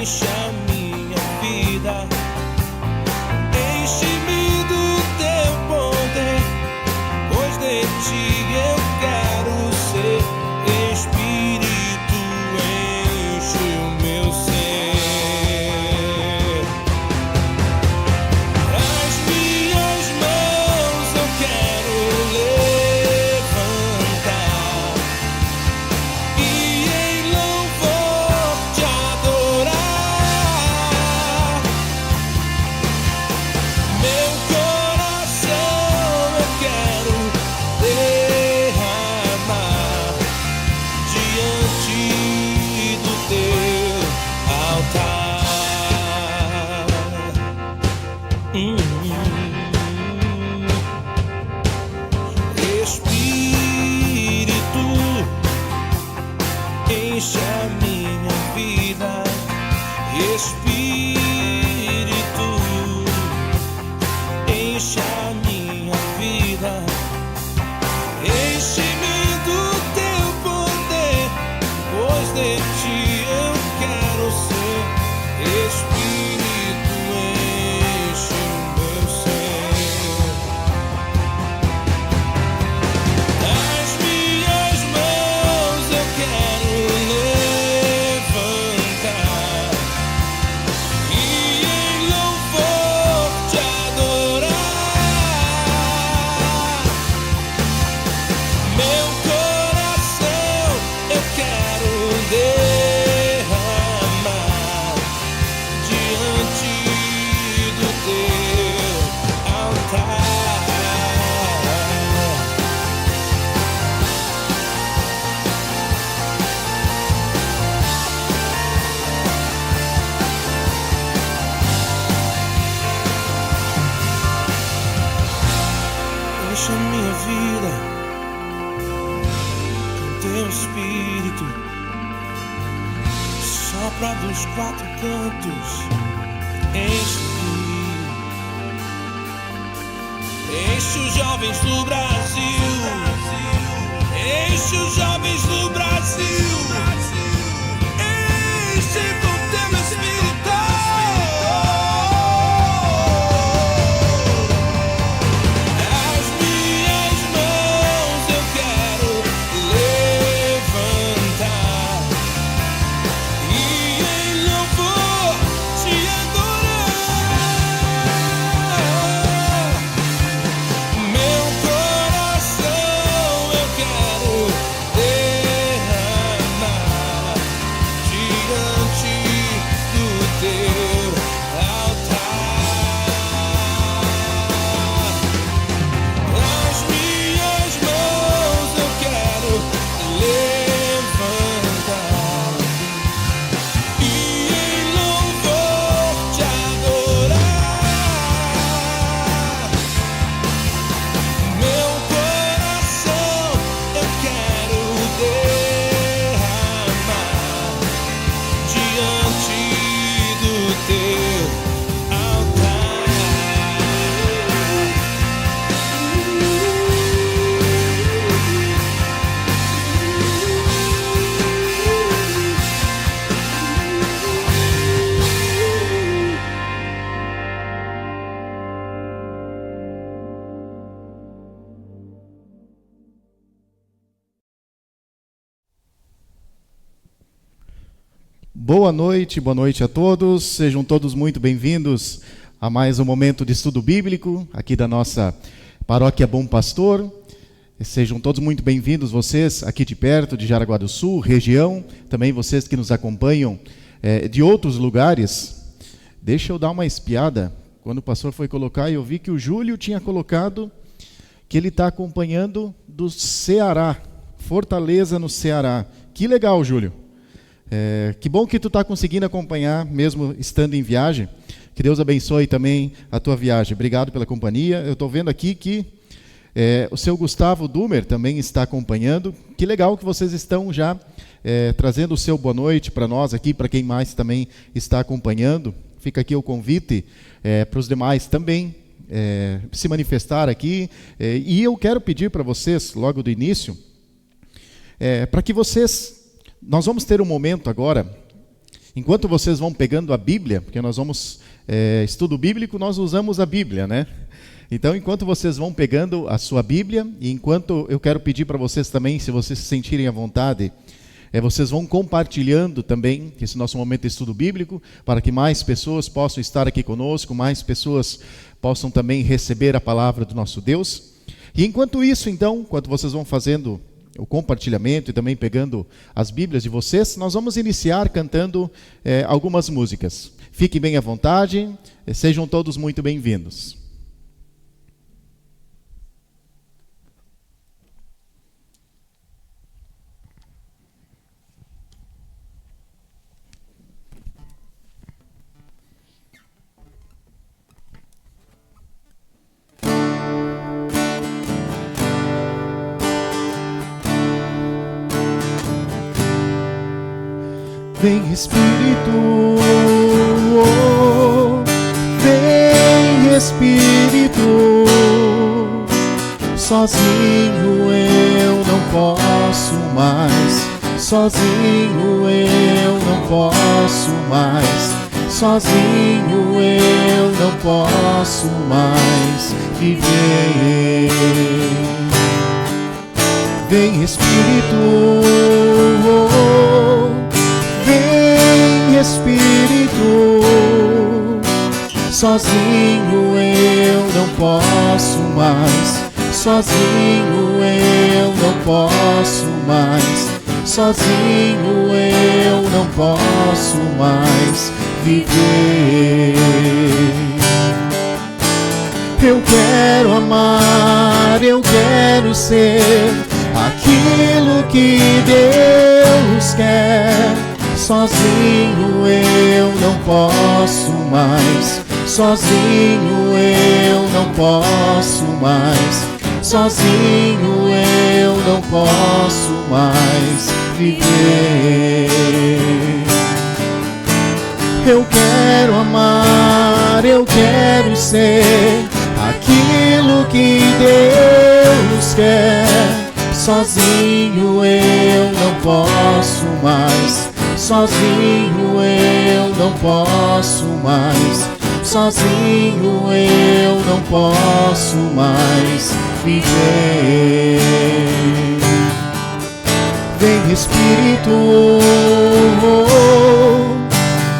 enche a minha vida. Enche-me do teu poder, pois de ti eu quero ser. Espírito, enche o meu ser. As minhas mãos eu quero levantar e em louvor te adorar. Meu coração eu quero derramar diante do teu altar. Espírito, enche a minha vida. Espírito, enche a minha vida. Enche-me do teu poder, pois de ti eu quero ser. Espírito, enche o meu ser. As minhas mãos eu quero levantar e em louvor te adorar. Meu coração eu quero derramar diante do teu altar. Enche a minha vida com teu espírito, sopra dos quatro cantos, enche os jovens do Brasil, enche os jovens do Brasil, enche com teu espírito. As minhas mãos eu quero levantar e em louvor te adorar. Meu coração eu quero derramar diante do teu altar. As minhas mãos eu quero levantar e em louvor te adorar. Meu coração eu quero derramar diante do teu altar. Boa noite a todos. Sejam todos muito bem-vindos a mais um momento de estudo bíblico aqui da nossa Paróquia Bom Pastor. Sejam todos muito bem-vindos, vocês aqui de perto, de Jaraguá do Sul, região, também vocês que nos acompanham de outros lugares. Deixa eu dar uma espiada. Quando o pastor foi colocar, eu vi que o Júlio tinha colocado que ele está acompanhando do Ceará, Fortaleza no Ceará. Que legal, Júlio. Que bom que tu está conseguindo acompanhar, mesmo estando em viagem. Que Deus abençoe também a tua viagem. Obrigado pela companhia. Eu estou vendo aqui que o seu Gustavo Dumer também está acompanhando. Que legal que vocês estão já trazendo o seu boa noite para nós aqui, para quem mais também está acompanhando. Fica aqui o convite para os demais também se manifestar aqui. E eu quero pedir para vocês, logo do início, para que vocês... Nós vamos ter um momento agora Enquanto vocês vão pegando a Bíblia, porque nós vamos, estudo bíblico, nós usamos a Bíblia, né? Então, enquanto vocês vão pegando a sua Bíblia, e enquanto eu quero pedir para vocês também, se vocês se sentirem à vontade, vocês vão compartilhando também esse nosso momento de estudo bíblico, para que mais pessoas possam estar aqui conosco, mais pessoas possam também receber a palavra do nosso Deus. E enquanto isso, então, enquanto vocês vão fazendo o compartilhamento e também pegando as Bíblias de vocês, nós vamos iniciar cantando algumas músicas. Fiquem bem à vontade, sejam todos muito bem-vindos. Vem Espírito, vem Espírito, sozinho eu não posso mais, sozinho eu não posso mais, sozinho eu não posso mais viver. Vem Espírito, vem Espírito, sozinho eu não posso mais, sozinho eu não posso mais, sozinho eu não posso mais viver. Eu quero amar, eu quero ser aquilo que Deus quer. Sozinho eu não posso mais, sozinho eu não posso mais, sozinho eu não posso mais viver. Eu quero amar, eu quero ser aquilo que Deus quer. Sozinho eu não posso mais, sozinho eu não posso mais, sozinho eu não posso mais viver. Vem Espírito,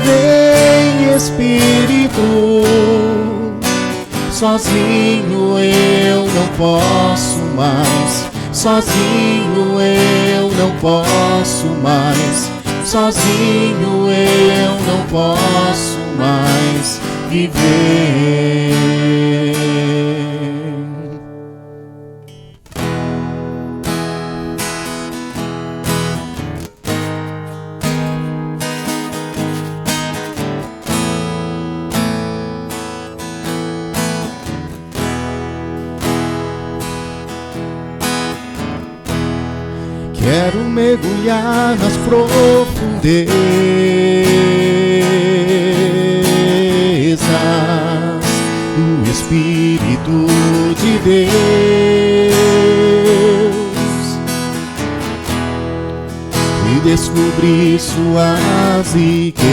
vem Espírito, sozinho eu não posso mais, sozinho eu não posso mais, sozinho eu não posso mais viver. Quero mergulhar nas profundezas do Espírito de Deus e descobrir suas riquezas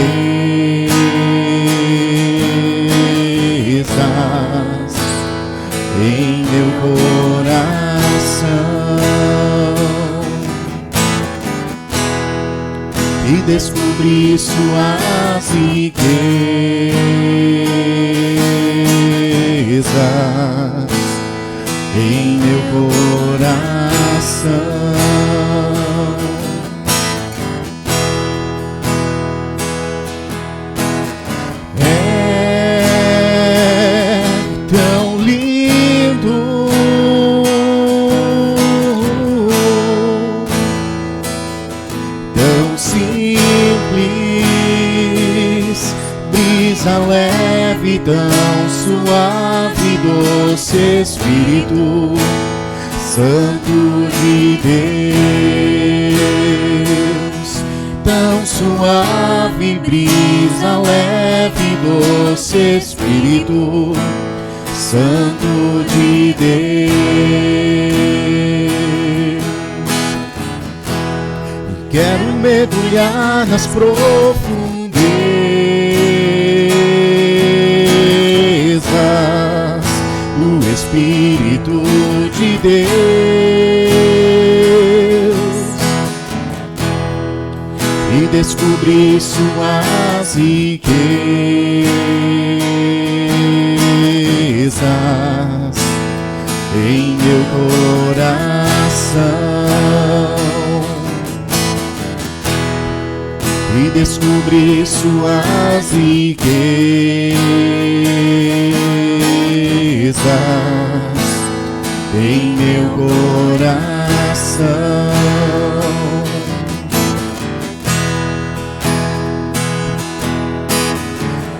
em meu coração. E descobrir suas riquezas em meu coração. É tão lindo simples, brisa leve, tão suave, doce Espírito Santo de Deus. Tão suave, brisa leve, doce Espírito Santo de Deus. Quero mergulhar nas profundezas Deus, e descobri suas riquezas em meu coração, e descobri suas riquezas em meu coração.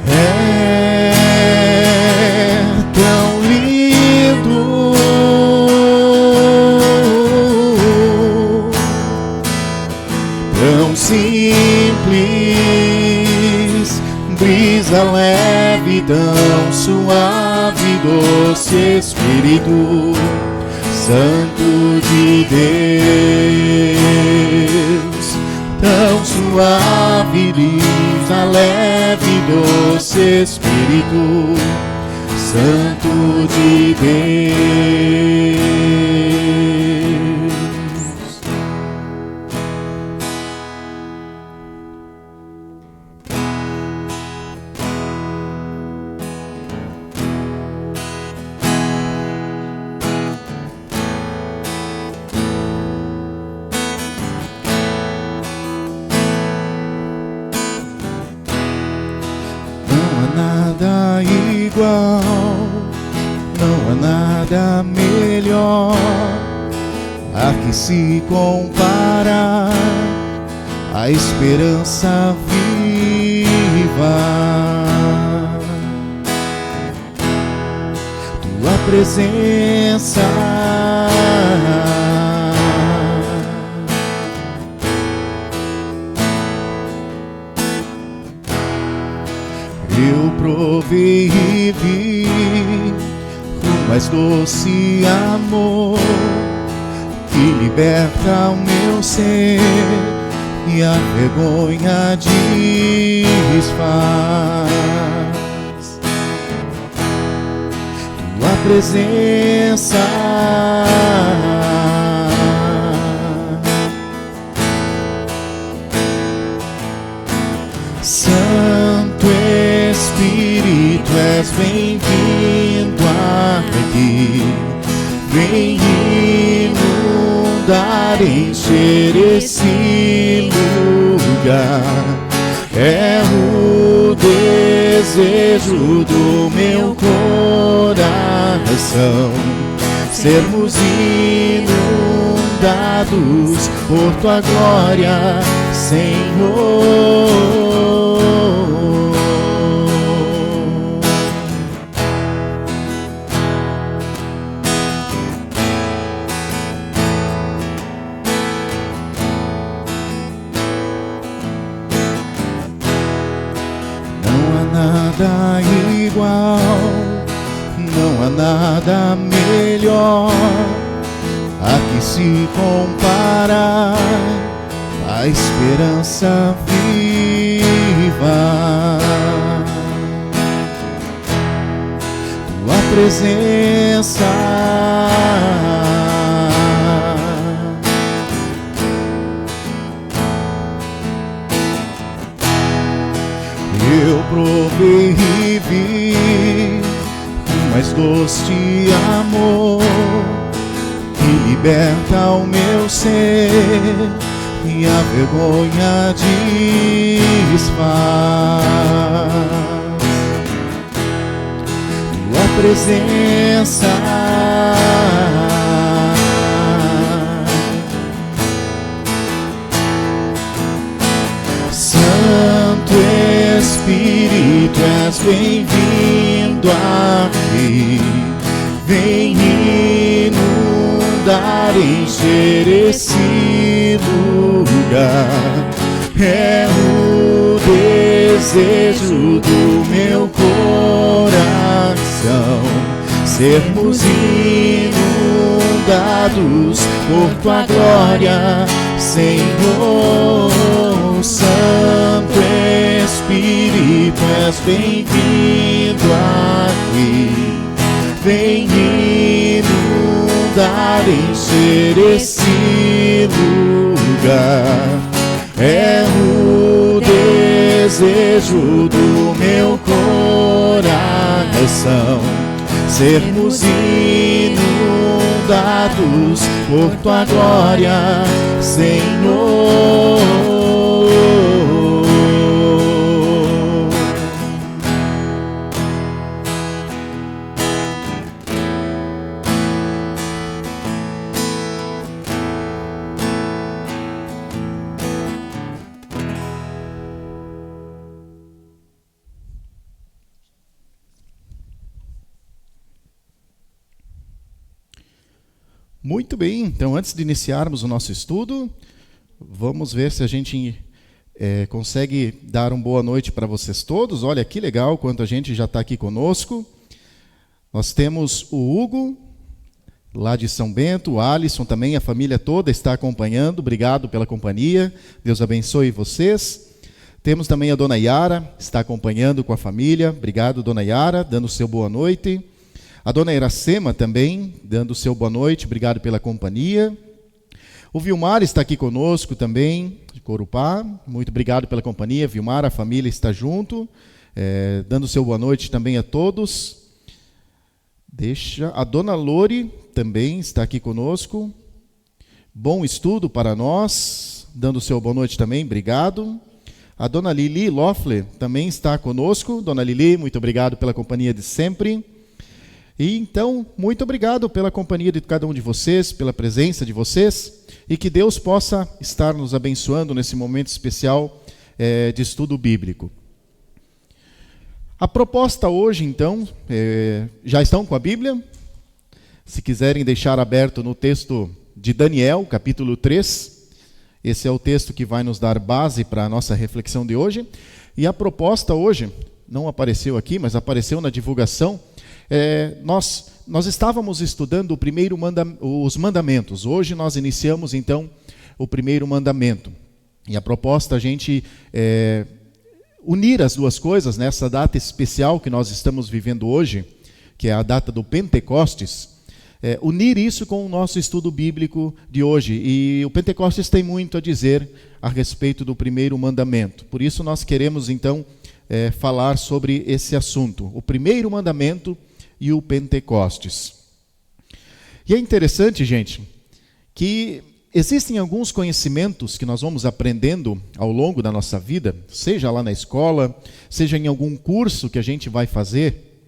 É tão lindo, tão simples, brisa leve, tão suave, doce Espírito Santo de Deus, tão suave, brisa leve, doce Espírito Santo de Deus. Nada igual, não há nada melhor a que se comparar, a esperança viva, tua presença. Eu provei e vi o mais doce amor que liberta o meu ser e a vergonha desfaz. Tua presença, Santo Espírito, és bem-vindo aqui. Vem inundar, encher esse lugar. É o desejo do meu coração, sermos inundados por tua glória, Senhor. Nada igual, não há nada melhor a que se comparar, a esperança viva, tua presença. Eu provei e vi o mais doce amor que liberta o meu ser e a vergonha desfaz. Tua presença, Santo Espírito, és bem-vindo aqui. Vem inundar, encher esse lugar. É o desejo do meu coração, sermos inundados por tua glória, Senhor. Santo Espírito, és bem-vindo aqui. Vem inundar, encher esse lugar. É o desejo do meu coração, sermos inundados por tua glória, Senhor. Muito bem, então antes de iniciarmos o nosso estudo, vamos ver se a gente consegue dar uma boa noite para vocês todos. Olha que legal quanto a gente já está aqui conosco. Nós temos o Hugo, lá de São Bento, o Alisson também, a família toda está acompanhando. Obrigado pela companhia, Deus abençoe vocês. Temos também a Dona Yara, está acompanhando com a família. Obrigado, Dona Yara, dando o seu boa noite. A Dona Iracema também, dando o seu boa noite, obrigado pela companhia. O Vilmar está aqui conosco também, de Corupá, muito obrigado pela companhia. Vilmar, a família está junto, dando o seu boa noite também a todos. A Dona Lore também está aqui conosco. Bom estudo para nós, dando o seu boa noite também, obrigado. A Dona Lili Loeffler também está conosco. Dona Lili, muito obrigado pela companhia de sempre. E então, muito obrigado pela companhia de cada um de vocês, pela presença de vocês, e que Deus possa estar nos abençoando nesse momento especial de estudo bíblico. A proposta hoje, então, já estão com a Bíblia? Se quiserem deixar aberto no texto de Daniel, capítulo 3, esse é o texto que vai nos dar base para a nossa reflexão de hoje. E a proposta hoje, não apareceu aqui, mas apareceu na divulgação. Nós estávamos estudando os mandamentos. Hoje nós iniciamos então o primeiro mandamento. E a proposta é a gente unir as duas coisas nessa data especial que nós estamos vivendo hoje, que é a data do Pentecostes, unir isso com o nosso estudo bíblico de hoje. E o Pentecostes tem muito a dizer a respeito do primeiro mandamento. Por isso nós queremos então falar sobre esse assunto, o primeiro mandamento e o Pentecostes. E é interessante, gente, que existem alguns conhecimentos que nós vamos aprendendo ao longo da nossa vida, seja lá na escola, seja em algum curso que a gente vai fazer,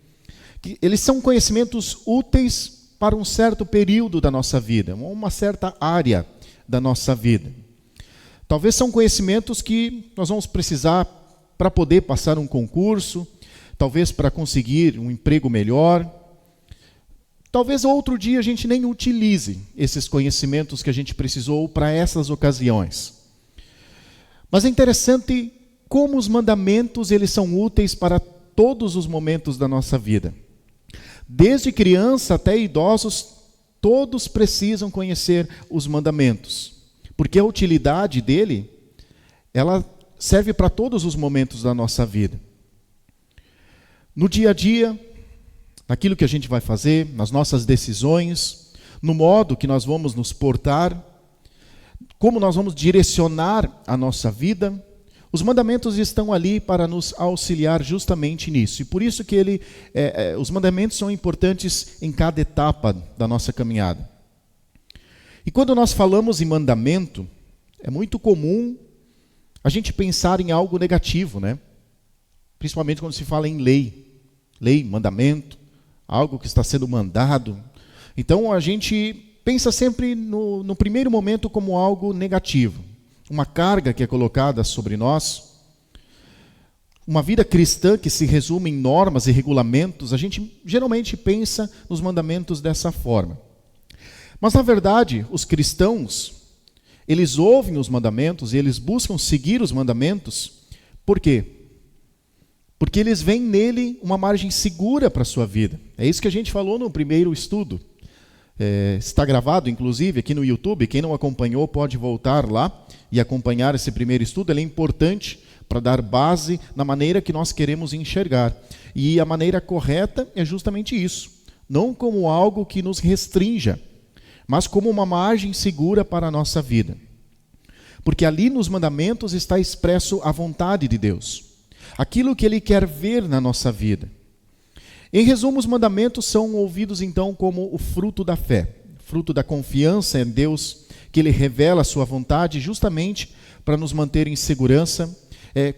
que eles são conhecimentos úteis para um certo período da nossa vida, uma certa área da nossa vida. Talvez são conhecimentos que nós vamos precisar para poder passar um concurso, talvez para conseguir um emprego melhor. Talvez outro dia a gente nem utilize esses conhecimentos que a gente precisou para essas ocasiões. Mas é interessante como os mandamentos eles são úteis para todos os momentos da nossa vida. Desde criança até idosos, todos precisam conhecer os mandamentos, porque a utilidade dele, ela serve para todos os momentos da nossa vida. No dia a dia, naquilo que a gente vai fazer, nas nossas decisões, no modo que nós vamos nos portar, como nós vamos direcionar a nossa vida, os mandamentos estão ali para nos auxiliar justamente nisso. E por isso que os mandamentos são importantes em cada etapa da nossa caminhada. E quando nós falamos em mandamento, é muito comum a gente pensar em algo negativo, né? Principalmente quando se fala em lei, mandamento, algo que está sendo mandado. Então a gente pensa sempre no primeiro momento como algo negativo, uma carga que é colocada sobre nós. Uma vida cristã que se resume em normas e regulamentos, a gente geralmente pensa nos mandamentos dessa forma. Mas na verdade, os cristãos, eles ouvem os mandamentos e eles buscam seguir os mandamentos. Por quê? Porque eles veem nele uma margem segura para a sua vida. É isso que a gente falou no primeiro estudo. Está gravado, inclusive, aqui no YouTube. Quem não acompanhou pode voltar lá e acompanhar esse primeiro estudo. Ele é importante para dar base na maneira que nós queremos enxergar. E a maneira correta é justamente isso. Não como algo que nos restrinja, mas como uma margem segura para a nossa vida. Porque ali nos mandamentos está expresso a vontade de Deus, aquilo que Ele quer ver na nossa vida. Em resumo, os mandamentos são ouvidos então como o fruto da fé, fruto da confiança em Deus, que Ele revela a sua vontade justamente para nos manter em segurança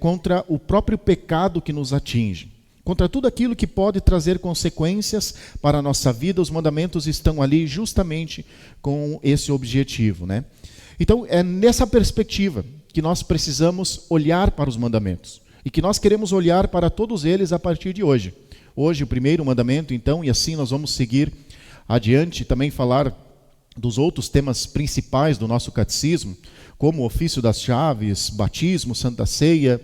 contra o próprio pecado que nos atinge. Contra tudo aquilo que pode trazer consequências para a nossa vida, os mandamentos estão ali justamente com esse objetivo, né? Então, é nessa perspectiva que nós precisamos olhar para os mandamentos e que nós queremos olhar para todos eles a partir de hoje. Hoje, o primeiro mandamento, então, e assim nós vamos seguir adiante, também falar dos outros temas principais do nosso catecismo, como o ofício das chaves, batismo, santa ceia.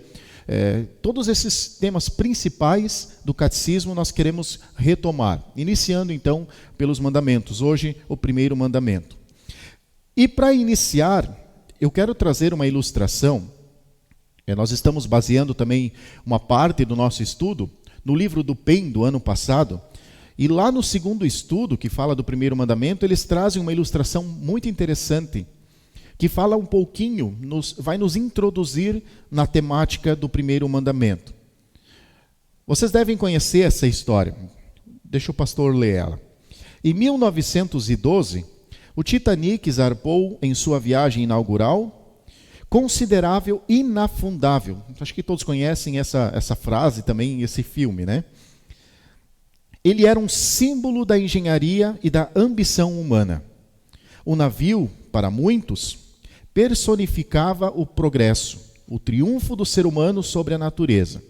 Todos esses temas principais do catecismo nós queremos retomar, iniciando então pelos mandamentos. Hoje, o primeiro mandamento. E para iniciar, eu quero trazer uma ilustração. Nós estamos baseando também uma parte do nosso estudo no livro do PEN do ano passado. E lá no segundo estudo, que fala do primeiro mandamento, eles trazem uma ilustração muito interessante, que fala um pouquinho, vai nos introduzir na temática do primeiro mandamento. Vocês devem conhecer essa história. Deixa o pastor ler ela. Em 1912, o Titanic zarpou em sua viagem inaugural, considerável, inafundável. Acho que todos conhecem essa frase também, esse filme, né? Ele era um símbolo da engenharia e da ambição humana. O navio, para muitos, personificava o progresso, o triunfo do ser humano sobre a natureza.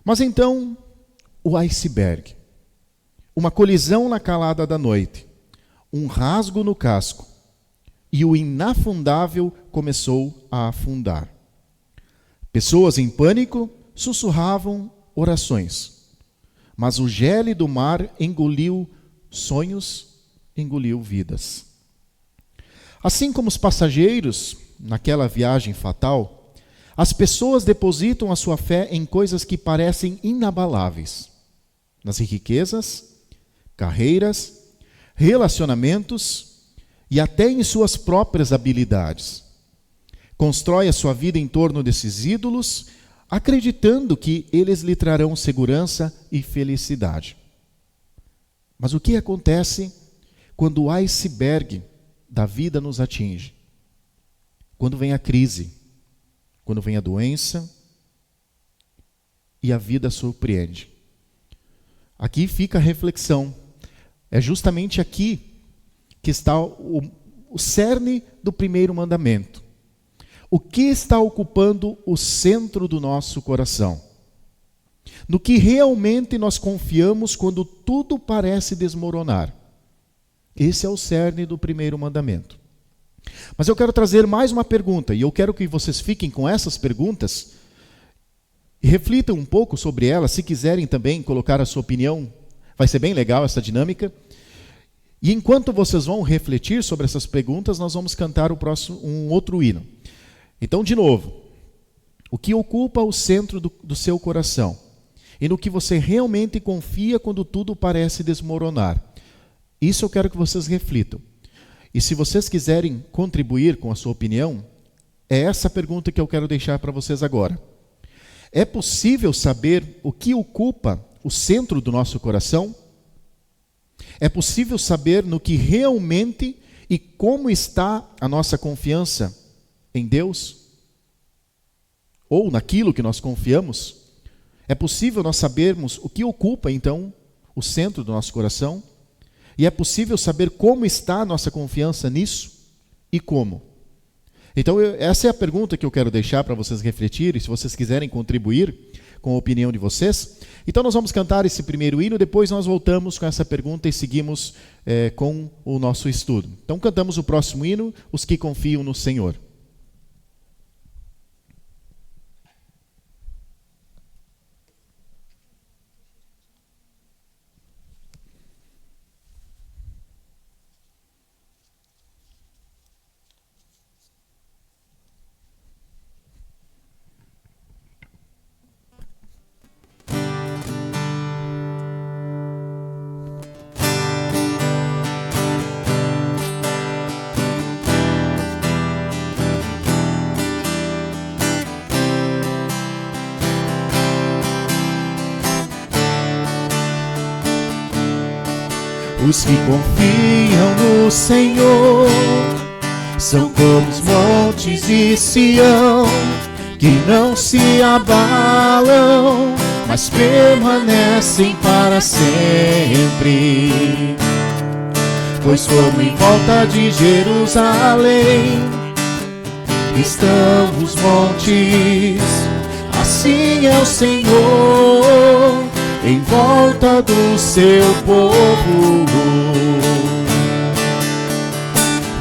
Mas então, o iceberg, uma colisão na calada da noite, um rasgo no casco, e o inafundável começou a afundar. Pessoas em pânico sussurravam orações, mas o gélido mar engoliu sonhos, engoliu vidas. Assim como os passageiros, naquela viagem fatal, as pessoas depositam a sua fé em coisas que parecem inabaláveis, nas riquezas, carreiras, relacionamentos e até em suas próprias habilidades. Constrói a sua vida em torno desses ídolos, acreditando que eles lhe trarão segurança e felicidade. Mas o que acontece quando o iceberg da vida nos atinge? Quando vem a crise, quando vem a doença e a vida surpreende. Aqui fica a reflexão. É justamente aqui que está o cerne do primeiro mandamento. O que está ocupando o centro do nosso coração? No que realmente nós confiamos quando tudo parece desmoronar? Esse é o cerne do primeiro mandamento. Mas eu quero trazer mais uma pergunta, e eu quero que vocês fiquem com essas perguntas e reflitam um pouco sobre elas. Se quiserem também colocar a sua opinião, vai ser bem legal essa dinâmica. E enquanto vocês vão refletir sobre essas perguntas, nós vamos cantar um outro hino. Então, de novo, o que ocupa o centro do seu coração? E no que você realmente confia quando tudo parece desmoronar? Isso eu quero que vocês reflitam. E se vocês quiserem contribuir com a sua opinião, é essa pergunta que eu quero deixar para vocês agora. É possível saber o que ocupa o centro do nosso coração? É possível saber no que realmente e como está a nossa confiança em Deus? Ou naquilo que nós confiamos? É possível nós sabermos o que ocupa, então, o centro do nosso coração? E é possível saber como está a nossa confiança nisso e como? Então, essa é a pergunta que eu quero deixar para vocês refletirem, se vocês quiserem contribuir com a opinião de vocês. Então, nós vamos cantar esse primeiro hino, depois nós voltamos com essa pergunta e seguimos com o nosso estudo. Então, cantamos o próximo hino, Os que Confiam no Senhor. Os que confiam no Senhor são como os montes de Sião, que não se abalam, mas permanecem para sempre. Pois como em volta de Jerusalém estão os montes, assim é o Senhor em volta do seu povo.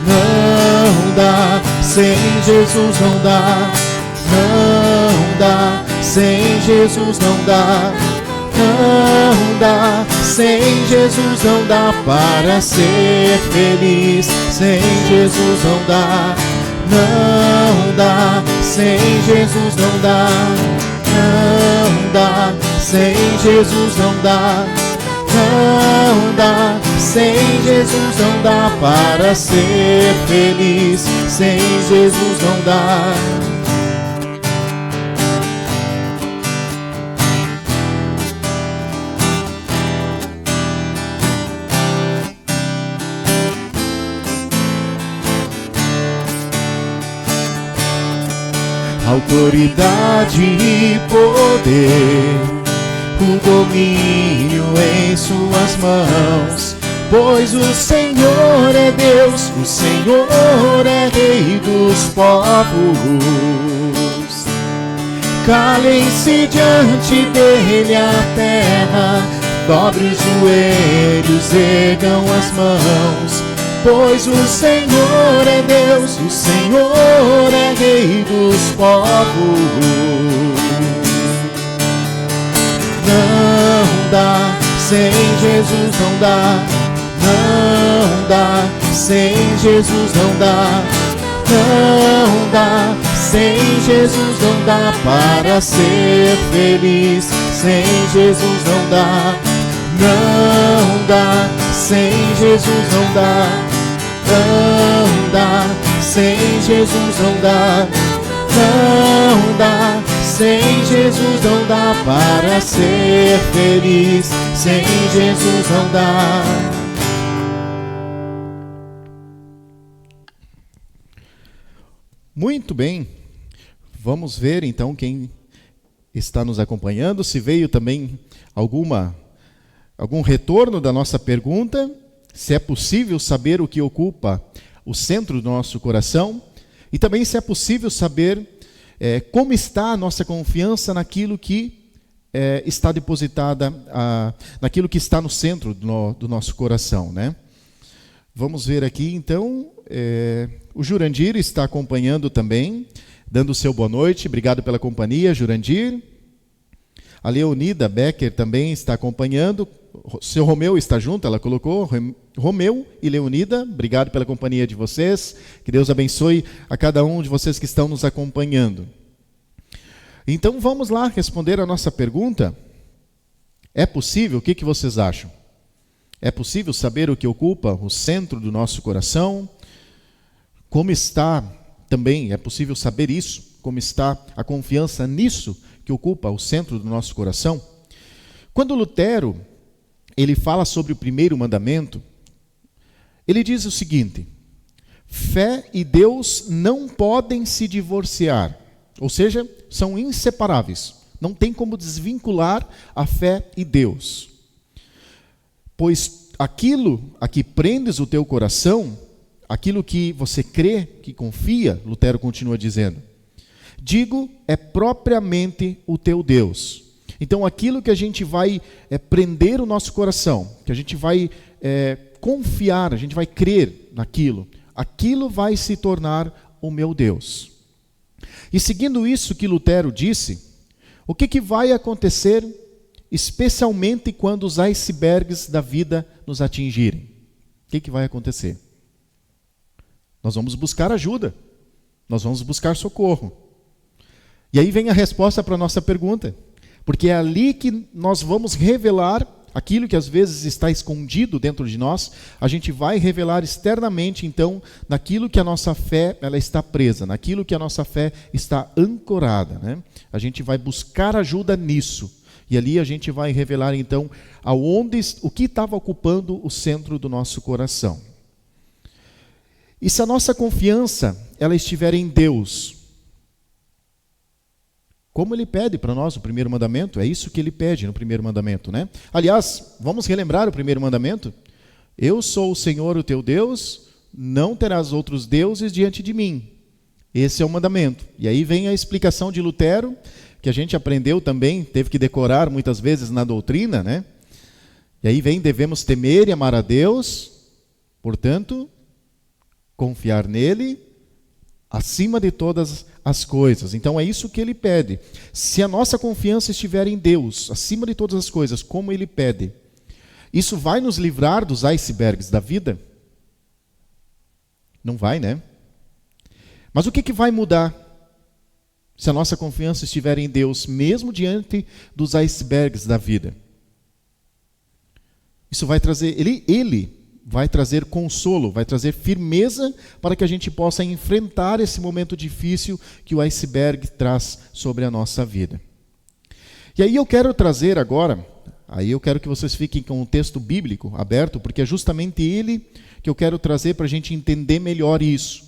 Não dá, sem Jesus não dá. Não dá, sem Jesus não dá. Não dá, sem Jesus não dá para ser feliz. Sem Jesus não dá. Não dá, sem Jesus não dá. Não dá, sem Jesus não dá. Não dá, sem Jesus não dá para ser feliz. Sem Jesus não dá. Autoridade e poder, o domínio em suas mãos, pois o Senhor é Deus, o Senhor é Rei dos povos. Calem-se diante dele a terra, dobre os joelhos, ergam as mãos, pois o Senhor é Deus, o Senhor é Rei dos povos. Não dá, sem Jesus não dá. Não dá, sem Jesus não dá. Não dá, sem Jesus não dá para ser feliz. Sem Jesus não dá. Não dá, sem Jesus não dá. Não dá, sem Jesus não dá. Não dá, sem Jesus não dá para ser feliz. Sem Jesus não dá. Muito bem, vamos ver então quem está nos acompanhando, se veio também algum retorno da nossa pergunta, se é possível saber o que ocupa o centro do nosso coração, e também se é possível saber como está a nossa confiança naquilo que está depositada, naquilo que está no centro do nosso coração, né? Vamos ver aqui então, o Jurandir está acompanhando também, dando o seu boa noite, obrigado pela companhia, Jurandir. A Leonida Becker também está acompanhando, seu Romeu está junto, ela colocou, Romeu e Leonida, obrigado pela companhia de vocês, que Deus abençoe a cada um de vocês que estão nos acompanhando. Então vamos lá responder a nossa pergunta. É possível, o que vocês acham? É possível saber o que ocupa o centro do nosso coração? Como está também, é possível saber isso? Como está a confiança nisso que ocupa o centro do nosso coração? Quando Lutero, ele fala sobre o primeiro mandamento, ele diz o seguinte: fé e Deus não podem se divorciar, ou seja, são inseparáveis, não tem como desvincular a fé e Deus. Pois aquilo a que prendes o teu coração, aquilo que você crê, que confia, Lutero continua dizendo, digo, é propriamente o teu Deus. Então aquilo que a gente vai prender o nosso coração, que a gente vai confiar, a gente vai crer naquilo, aquilo vai se tornar o meu Deus. E seguindo isso que Lutero disse, o que vai acontecer, especialmente quando os icebergs da vida nos atingirem? O que vai acontecer? Nós vamos buscar ajuda, nós vamos buscar socorro. E aí vem a resposta para a nossa pergunta, porque é ali que nós vamos revelar aquilo que às vezes está escondido dentro de nós, a gente vai revelar externamente, então, naquilo que a nossa fé ela está presa, naquilo que a nossa fé está ancorada, né? A gente vai buscar ajuda nisso. E ali a gente vai revelar então o que estava ocupando o centro do nosso coração. E se a nossa confiança ela estiver em Deus, como ele pede para nós o primeiro mandamento, é isso que ele pede no primeiro mandamento, né? Aliás, vamos relembrar o primeiro mandamento? Eu sou o Senhor, o teu Deus, não terás outros deuses diante de mim. Esse é o mandamento. E aí vem a explicação de Lutero, que a gente aprendeu também, teve que decorar muitas vezes na doutrina, né? E aí vem, devemos temer e amar a Deus, portanto, confiar nele acima de todas as coisas. Então é isso que ele pede. Se a nossa confiança estiver em Deus, acima de todas as coisas, como ele pede, isso vai nos livrar dos icebergs da vida? Não vai, né? Mas o que vai mudar se a nossa confiança estiver em Deus, mesmo diante dos icebergs da vida? Isso vai trazer, ele vai trazer consolo, vai trazer firmeza para que a gente possa enfrentar esse momento difícil que o iceberg traz sobre a nossa vida. E aí eu quero trazer agora, aí eu quero que vocês fiquem com o texto bíblico aberto, porque é justamente ele que eu quero trazer para a gente entender melhor isso.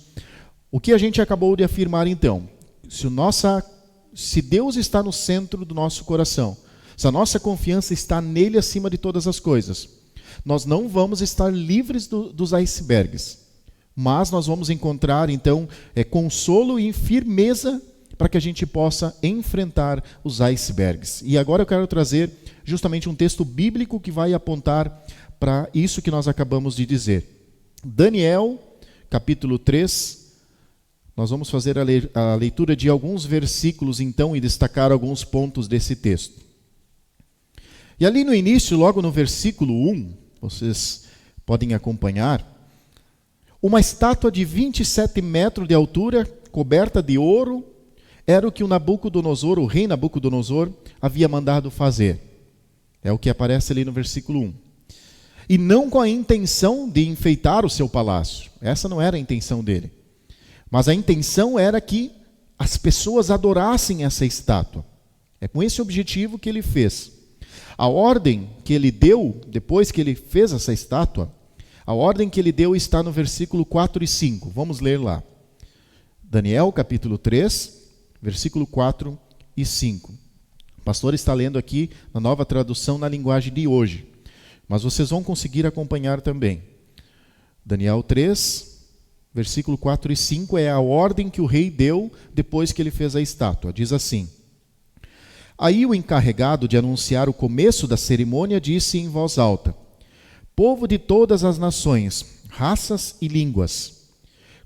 O que a gente acabou de afirmar então? Se Deus está no centro do nosso coração, se a nossa confiança está nele acima de todas as coisas, nós não vamos estar livres dos icebergs, mas nós vamos encontrar então consolo e firmeza para que a gente possa enfrentar os icebergs. E agora eu quero trazer justamente um texto bíblico que vai apontar para isso que nós acabamos de dizer. Daniel, capítulo 3, nós vamos fazer a leitura de alguns versículos então e destacar alguns pontos desse texto. E ali no início, logo no versículo 1, vocês podem acompanhar, uma estátua de 27 metros de altura, coberta de ouro, era o que o rei Nabucodonosor, havia mandado fazer. É o que aparece ali no versículo 1. E não com a intenção de enfeitar o seu palácio. Essa não era a intenção dele. Mas a intenção era que as pessoas adorassem essa estátua. É com esse objetivo que ele fez. A ordem que ele deu, depois que ele fez essa estátua, a ordem que ele deu está no versículo 4 e 5. Vamos ler lá. Daniel, capítulo 3, versículo 4 e 5. O pastor está lendo aqui na nova tradução na linguagem de hoje, mas vocês vão conseguir acompanhar também. Daniel 3, versículo 4 e 5 é a ordem que o rei deu depois que ele fez a estátua. Diz assim: Aí o encarregado de anunciar o começo da cerimônia disse em voz alta: Povo de todas as nações, raças e línguas,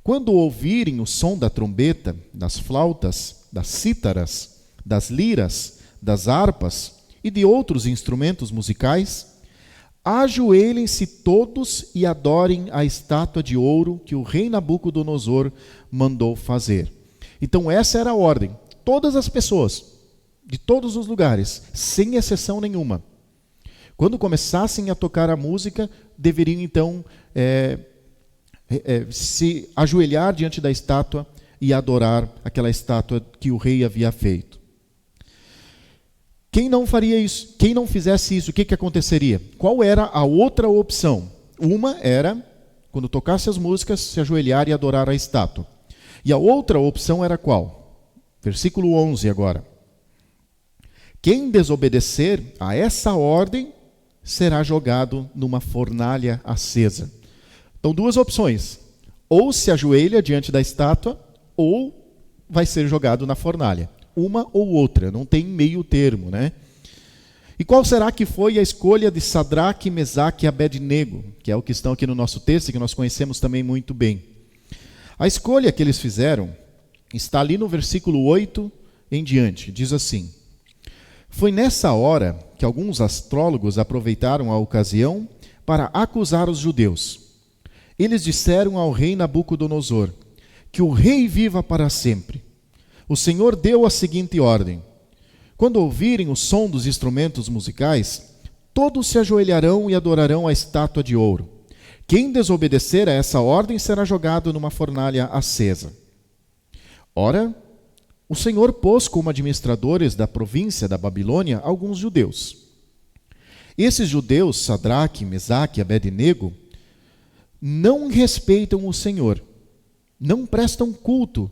quando ouvirem o som da trombeta, das flautas, das cítaras, das liras, das harpas e de outros instrumentos musicais, ajoelhem-se todos e adorem a estátua de ouro que o rei Nabucodonosor mandou fazer. Então essa era a ordem. Todas as pessoas, de todos os lugares, sem exceção nenhuma, quando começassem a tocar a música, deveriam então se ajoelhar diante da estátua e adorar aquela estátua que o rei havia feito. Quem não faria isso, quem não fizesse isso, o que aconteceria? Qual era a outra opção? Uma era, quando tocasse as músicas, se ajoelhar e adorar a estátua. E a outra opção era qual? Versículo 11 agora. Quem desobedecer a essa ordem será jogado numa fornalha acesa. Então, duas opções. Ou se ajoelha diante da estátua, ou vai ser jogado na fornalha. Uma ou outra, não tem meio termo, né? E qual será que foi a escolha de Sadraque, Mesaque e Abednego, que é o que estão aqui no nosso texto, que nós conhecemos também muito bem? A escolha que eles fizeram está ali no versículo 8 em diante. Diz assim: Foi nessa hora que alguns astrólogos aproveitaram a ocasião para acusar os judeus. Eles disseram ao rei Nabucodonosor: Que o rei viva para sempre. O Senhor deu a seguinte ordem: Quando ouvirem o som dos instrumentos musicais, todos se ajoelharão e adorarão a estátua de ouro. Quem desobedecer a essa ordem será jogado numa fornalha acesa. Ora, o Senhor pôs como administradores da província da Babilônia alguns judeus. Esses judeus, Sadraque, Mesaque e Abed-nego, não respeitam o Senhor, não prestam culto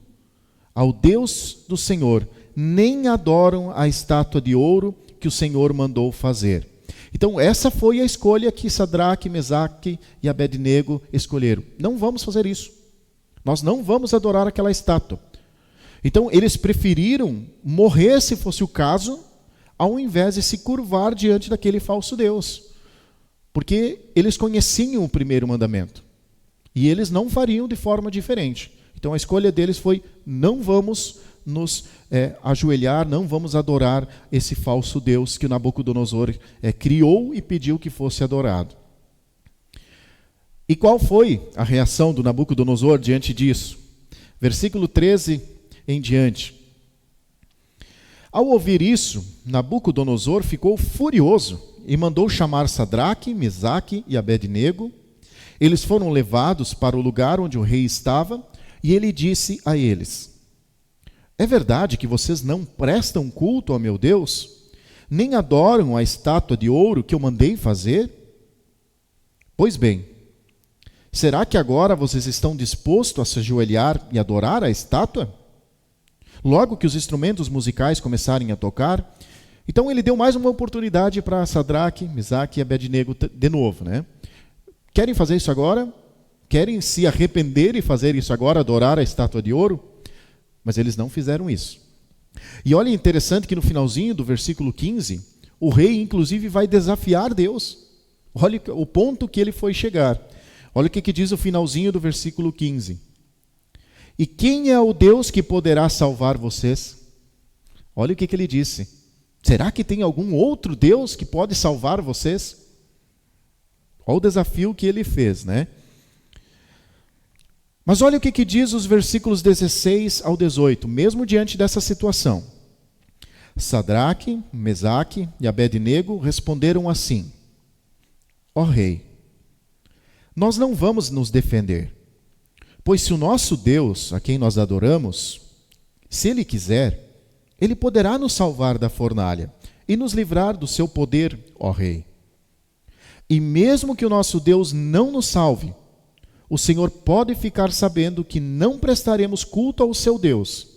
ao Deus do Senhor, nem adoram a estátua de ouro que o Senhor mandou fazer. Então, essa foi a escolha que Sadraque, Mesaque e Abed-nego escolheram. Não vamos fazer isso. Nós não vamos adorar aquela estátua. Então, eles preferiram morrer, se fosse o caso, ao invés de se curvar diante daquele falso Deus. Porque eles conheciam o primeiro mandamento. E eles não fariam de forma diferente. Então, a escolha deles foi: não vamos nos ajoelhar, não vamos adorar esse falso Deus que Nabucodonosor criou e pediu que fosse adorado. E qual foi a reação do Nabucodonosor diante disso? Versículo 13 em diante. Ao ouvir isso, Nabucodonosor ficou furioso e mandou chamar Sadraque, Mesaque e Abed-nego. Eles foram levados para o lugar onde o rei estava e ele disse a eles: é verdade que vocês não prestam culto ao meu Deus, nem adoram a estátua de ouro que eu mandei fazer? Pois bem, será que agora vocês estão dispostos a se ajoelhar e adorar a estátua? Logo que os instrumentos musicais começarem a tocar, então ele deu mais uma oportunidade para Sadraque, Mesaque e Abed-nego de novo, né? Querem fazer isso agora? Querem se arrepender e fazer isso agora, adorar a estátua de ouro? Mas eles não fizeram isso. E olha, interessante que no finalzinho do versículo 15, o rei inclusive vai desafiar Deus. Olha o ponto que ele foi chegar. Olha o que diz o finalzinho do versículo 15. E quem é o Deus que poderá salvar vocês? Olha o que ele disse. Será que tem algum outro Deus que pode salvar vocês? Olha o desafio que ele fez, né? Mas olha o que diz os versículos 16 ao 18, mesmo diante dessa situação. Sadraque, Mesaque e Abed-nego responderam assim: ó rei, nós não vamos nos defender, pois se o nosso Deus, a quem nós adoramos, se ele quiser, ele poderá nos salvar da fornalha e nos livrar do seu poder, ó rei. E mesmo que o nosso Deus não nos salve, o Senhor pode ficar sabendo que não prestaremos culto ao seu Deus,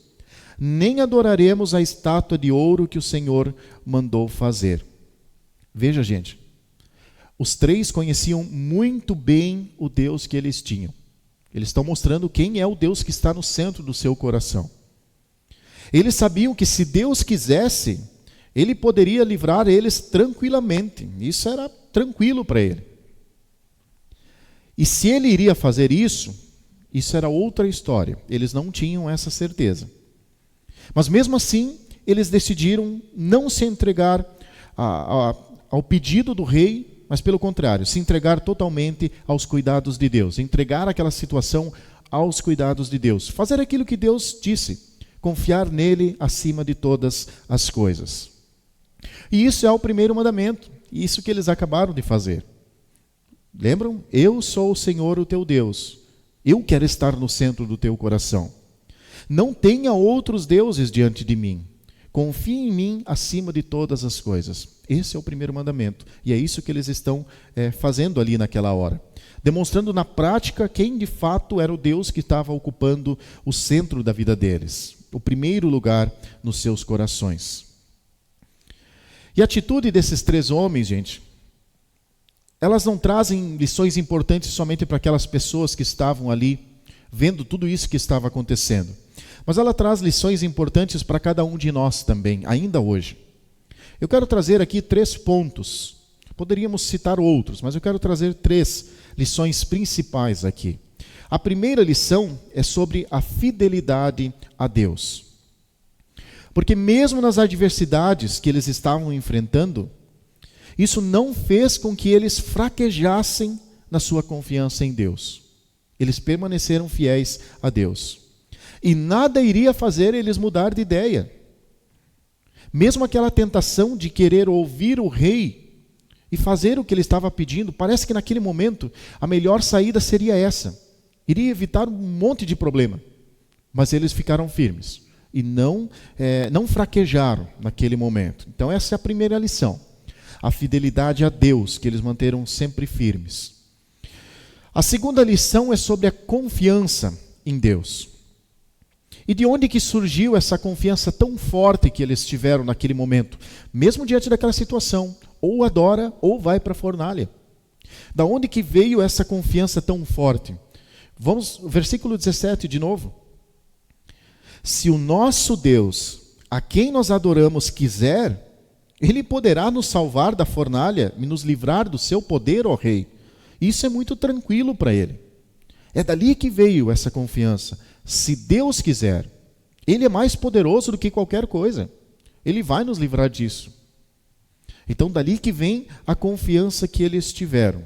nem adoraremos a estátua de ouro que o Senhor mandou fazer. Veja, gente, os três conheciam muito bem o Deus que eles tinham. Eles estão mostrando quem é o Deus que está no centro do seu coração. Eles sabiam que se Deus quisesse, ele poderia livrar eles tranquilamente. Isso era tranquilo para ele. E se ele iria fazer isso, isso era outra história. Eles não tinham essa certeza. Mas mesmo assim, eles decidiram não se entregar ao pedido do rei, mas pelo contrário, se entregar totalmente aos cuidados de Deus. Entregar aquela situação aos cuidados de Deus. Fazer aquilo que Deus disse. Confiar nele acima de todas as coisas. E isso é o primeiro mandamento. Isso que eles acabaram de fazer. Lembram? Eu sou o Senhor, o teu Deus. Eu quero estar no centro do teu coração. Não tenha outros deuses diante de mim. Confie em mim acima de todas as coisas. Esse é o primeiro mandamento. E é isso que eles estão fazendo ali naquela hora. Demonstrando na prática quem de fato era o Deus que estava ocupando o centro da vida deles. O primeiro lugar nos seus corações. E a atitude desses três homens, gente, elas não trazem lições importantes somente para aquelas pessoas que estavam ali vendo tudo isso que estava acontecendo. Mas ela traz lições importantes para cada um de nós também, ainda hoje. Eu quero trazer aqui 3 pontos. Poderíamos citar outros, mas eu quero trazer 3 lições principais aqui. A primeira lição é sobre a fidelidade a Deus. Porque mesmo nas adversidades que eles estavam enfrentando, isso não fez com que eles fraquejassem na sua confiança em Deus. Eles permaneceram fiéis a Deus. E nada iria fazer eles mudar de ideia. Mesmo aquela tentação de querer ouvir o rei e fazer o que ele estava pedindo, parece que naquele momento a melhor saída seria essa. Iria evitar um monte de problema. Mas eles ficaram firmes. e não fraquejaram naquele momento. Então essa é a primeira lição. A fidelidade a Deus, que eles manteram sempre firmes. A segunda lição é sobre a confiança em Deus. E de onde que surgiu essa confiança tão forte que eles tiveram naquele momento? Mesmo diante daquela situação, ou adora ou vai para a fornalha. Da onde que veio essa confiança tão forte? Vamos, versículo 17 de novo. Se o nosso Deus, a quem nós adoramos, quiser, Ele poderá nos salvar da fornalha e nos livrar do seu poder, ó Rei. Isso é muito tranquilo para ele. É dali que veio essa confiança. Se Deus quiser, Ele é mais poderoso do que qualquer coisa. Ele vai nos livrar disso. Então, dali que vem a confiança que eles tiveram.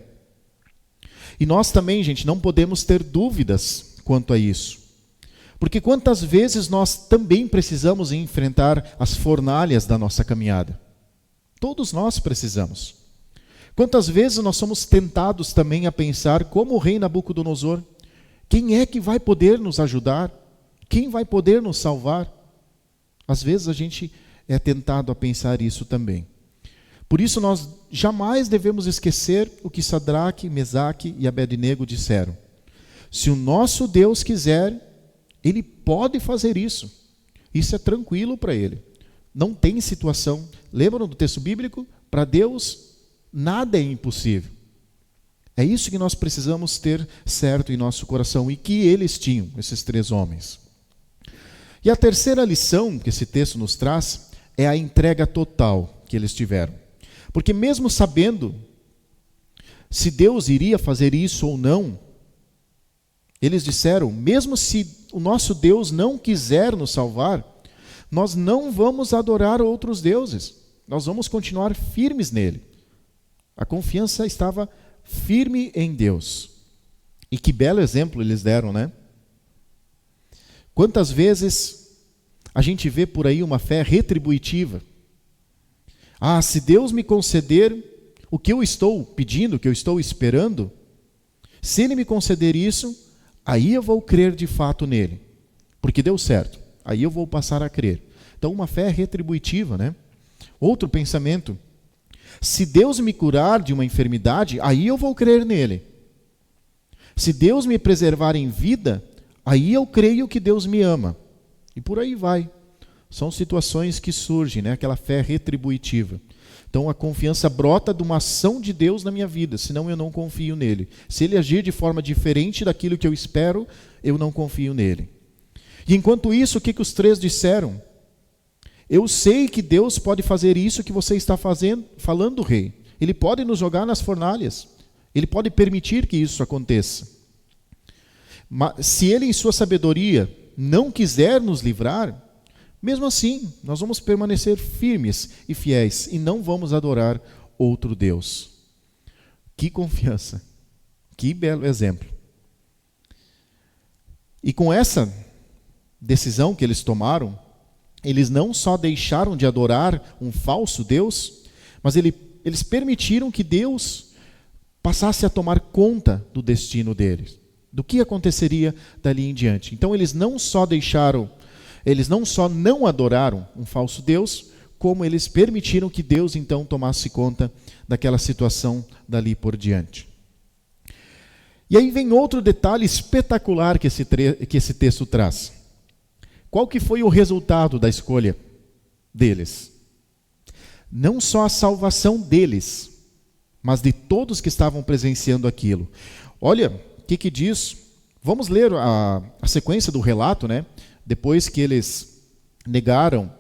E nós também, gente, não podemos ter dúvidas quanto a isso. Porque quantas vezes nós também precisamos enfrentar as fornalhas da nossa caminhada? Todos nós precisamos. Quantas vezes nós somos tentados também a pensar como o rei Nabucodonosor? Quem é que vai poder nos ajudar? Quem vai poder nos salvar? Às vezes a gente é tentado a pensar isso também. Por isso nós jamais devemos esquecer o que Sadraque, Mesaque e Abednego disseram. Se o nosso Deus quiser, Ele pode fazer isso. Isso é tranquilo para Ele. Não tem situação. Lembram do texto bíblico? Para Deus, nada é impossível. É isso que nós precisamos ter certo em nosso coração e que eles tinham, esses três homens. E a terceira lição que esse texto nos traz é a entrega total que eles tiveram. Porque mesmo sabendo se Deus iria fazer isso ou não, eles disseram, mesmo se o nosso Deus não quiser nos salvar, nós não vamos adorar outros deuses. Nós vamos continuar firmes nele. A confiança estava firme em Deus. E que belo exemplo eles deram, né? Quantas vezes a gente vê por aí uma fé retributiva? Ah, se Deus me conceder o que eu estou pedindo, o que eu estou esperando, se Ele me conceder isso, aí eu vou crer de fato nele. Porque deu certo. Aí eu vou passar a crer. Então uma fé retributiva, né? Outro pensamento. Se Deus me curar de uma enfermidade, aí eu vou crer nele. Se Deus me preservar em vida, aí eu creio que Deus me ama. E por aí vai. São situações que surgem, né? Aquela fé retributiva. Então a confiança brota de uma ação de Deus na minha vida, senão eu não confio nele. Se Ele agir de forma diferente daquilo que eu espero, eu não confio nele. E enquanto isso, o que os três disseram? Eu sei que Deus pode fazer isso que você está falando, rei. Ele pode nos jogar nas fornalhas. Ele pode permitir que isso aconteça. Mas se Ele, em sua sabedoria, não quiser nos livrar, mesmo assim, nós vamos permanecer firmes e fiéis e não vamos adorar outro Deus. Que confiança. Que belo exemplo. E com essa decisão que eles tomaram, eles não só deixaram de adorar um falso Deus, mas eles permitiram que Deus passasse a tomar conta do destino deles, do que aconteceria dali em diante. Então eles não só não adoraram um falso Deus, como eles permitiram que Deus então tomasse conta daquela situação dali por diante. E aí vem outro detalhe espetacular que esse texto traz. Qual que foi o resultado da escolha deles? Não só a salvação deles, mas de todos que estavam presenciando aquilo. Olha, o que diz? Vamos ler a sequência do relato, né? Depois que eles negaram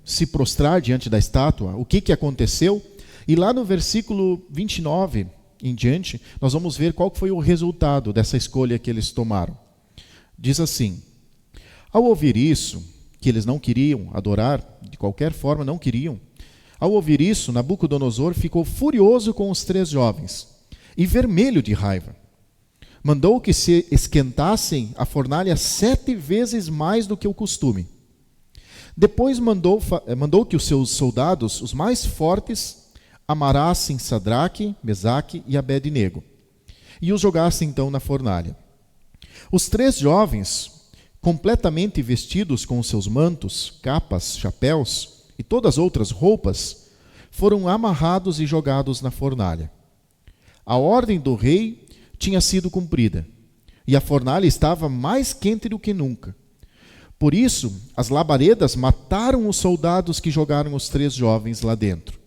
se prostrar diante da estátua, o que aconteceu? E lá no versículo 29 em diante, nós vamos ver qual foi o resultado dessa escolha que eles tomaram. Diz assim: ao ouvir isso, que eles não queriam adorar, de qualquer forma não queriam, ao ouvir isso, Nabucodonosor ficou furioso com os três jovens e vermelho de raiva. Mandou que se esquentassem a fornalha 7 vezes mais do que o costume. Depois mandou que os seus soldados, os mais fortes, amarrassem Sadraque, Mesaque e Abednego e os jogassem então na fornalha. Os três jovens completamente vestidos com seus mantos, capas, chapéus e todas as outras roupas, foram amarrados e jogados na fornalha. A ordem do rei tinha sido cumprida, e a fornalha estava mais quente do que nunca. Por isso, as labaredas mataram os soldados que jogaram os 3 jovens lá dentro.